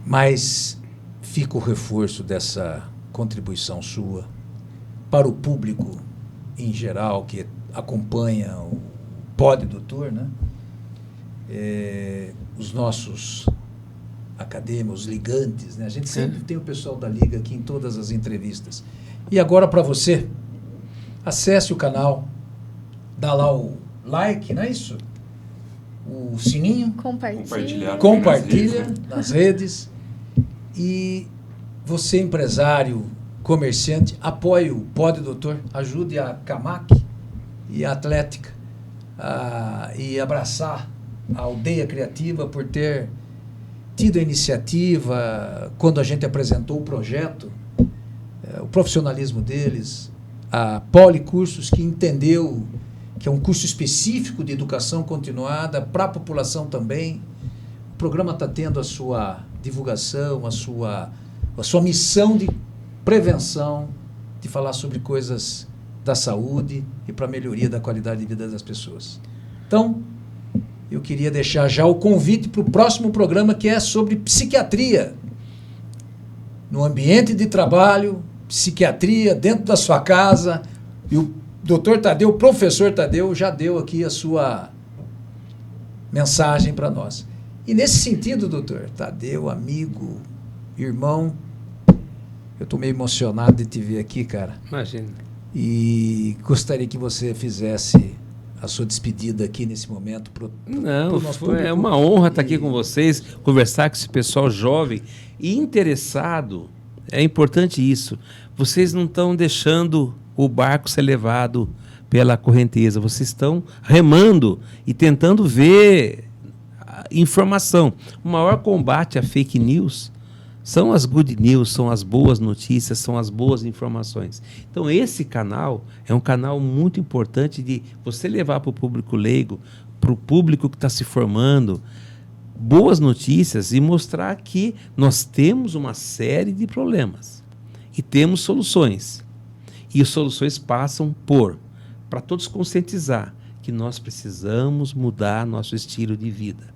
Speaker 1: mas fica o reforço dessa contribuição sua para o público em geral que acompanha o Pode Doutor, né? Os nossos acadêmicos, os ligantes, né? A gente sempre tem o pessoal da Liga aqui em todas as entrevistas. E agora para você, acesse o canal, dá lá o like, não é isso? O sininho. Compartilha nas redes. E você, empresário, comerciante, apoie o Pode Doutor, ajude a Camac e a Atlética e abraçar a Aldeia Criativa por ter tido a iniciativa, quando a gente apresentou o projeto, o profissionalismo deles, a Policursos, que entendeu que é um curso específico de educação continuada para a população também. O programa está tendo a sua divulgação, a sua missão de prevenção, de falar sobre coisas da saúde e para a melhoria da qualidade de vida das pessoas. Então, eu queria deixar já o convite para o próximo programa, que é sobre psiquiatria. No ambiente de trabalho, psiquiatria dentro da sua casa. E o doutor Tadeu, o professor Tadeu, já deu aqui a sua mensagem para nós. E nesse sentido, doutor Tadeu, amigo, irmão, eu estou meio emocionado de te ver aqui, cara.
Speaker 2: Imagina.
Speaker 1: E gostaria que você fizesse a sua despedida aqui nesse momento.
Speaker 2: É uma honra estar aqui com vocês, conversar com esse pessoal jovem e interessado. É importante isso. Vocês não estão deixando o barco ser levado pela correnteza. Vocês estão remando e tentando ver informação. O maior combate à fake news são as good news, são as boas notícias, são as boas informações. Então, esse canal é um canal muito importante de você levar para o público leigo, para o público que está se formando, boas notícias e mostrar que nós temos uma série de problemas e temos soluções. E as soluções passam para todos conscientizar que nós precisamos mudar nosso estilo de vida.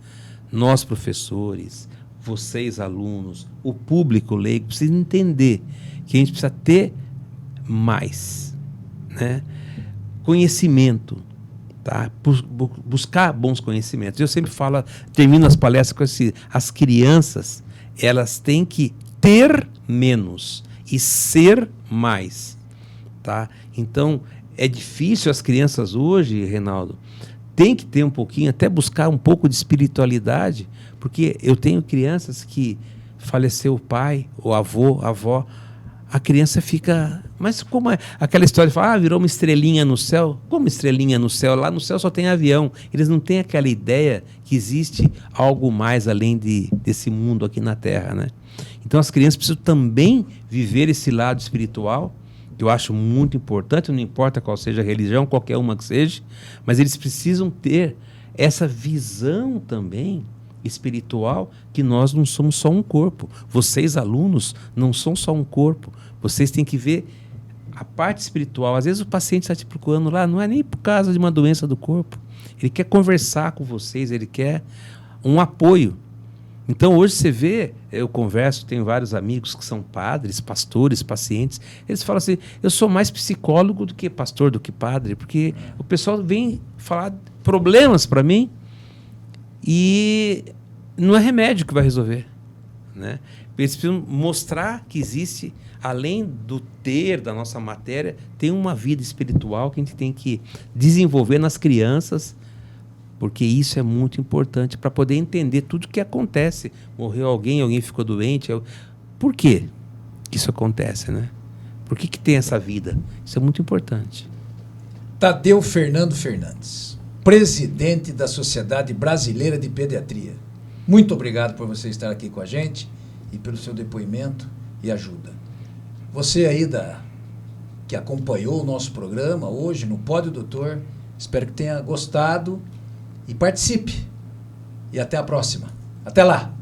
Speaker 2: Nós, professores, vocês, alunos, o público leigo, precisa entender que a gente precisa ter mais, né? Conhecimento, tá? Buscar bons conhecimentos. Eu sempre falo, termino as palestras com as crianças, elas têm que ter menos e ser mais, tá? Então, é difícil as crianças hoje, Reinaldo, tem que ter um pouquinho, até buscar um pouco de espiritualidade, porque eu tenho crianças que faleceu o pai, o avô, a avó, a criança fica... Mas como é? Aquela história de falar, virou uma estrelinha no céu. Como estrelinha no céu? Lá no céu só tem avião. Eles não têm aquela ideia que existe algo mais além desse mundo aqui na Terra, né? Então as crianças precisam também viver esse lado espiritual, que eu acho muito importante, não importa qual seja a religião, qualquer uma que seja, mas eles precisam ter essa visão também espiritual, que nós não somos só um corpo. Vocês, alunos, não são só um corpo. Vocês têm que ver a parte espiritual. Às vezes o paciente está te procurando lá, não é nem por causa de uma doença do corpo. Ele quer conversar com vocês, ele quer um apoio. Então hoje você vê, eu converso, tenho vários amigos que são padres, pastores, pacientes, eles falam assim, eu sou mais psicólogo do que pastor, do que padre, porque o pessoal vem falar problemas para mim e não é remédio que vai resolver, né? Eles precisam mostrar que existe, além do ter da nossa matéria, tem uma vida espiritual que a gente tem que desenvolver nas crianças, porque isso é muito importante para poder entender tudo o que acontece. Morreu alguém, alguém ficou doente. Por quê que isso acontece, né? Por que tem essa vida? Isso é muito importante.
Speaker 1: Tadeu Fernando Fernandes, presidente da Sociedade Brasileira de Pediatria. Muito obrigado por você estar aqui com a gente e pelo seu depoimento e ajuda. Você aí que acompanhou o nosso programa hoje no Pode Doutor, espero que tenha gostado e participe. E até a próxima. Até lá!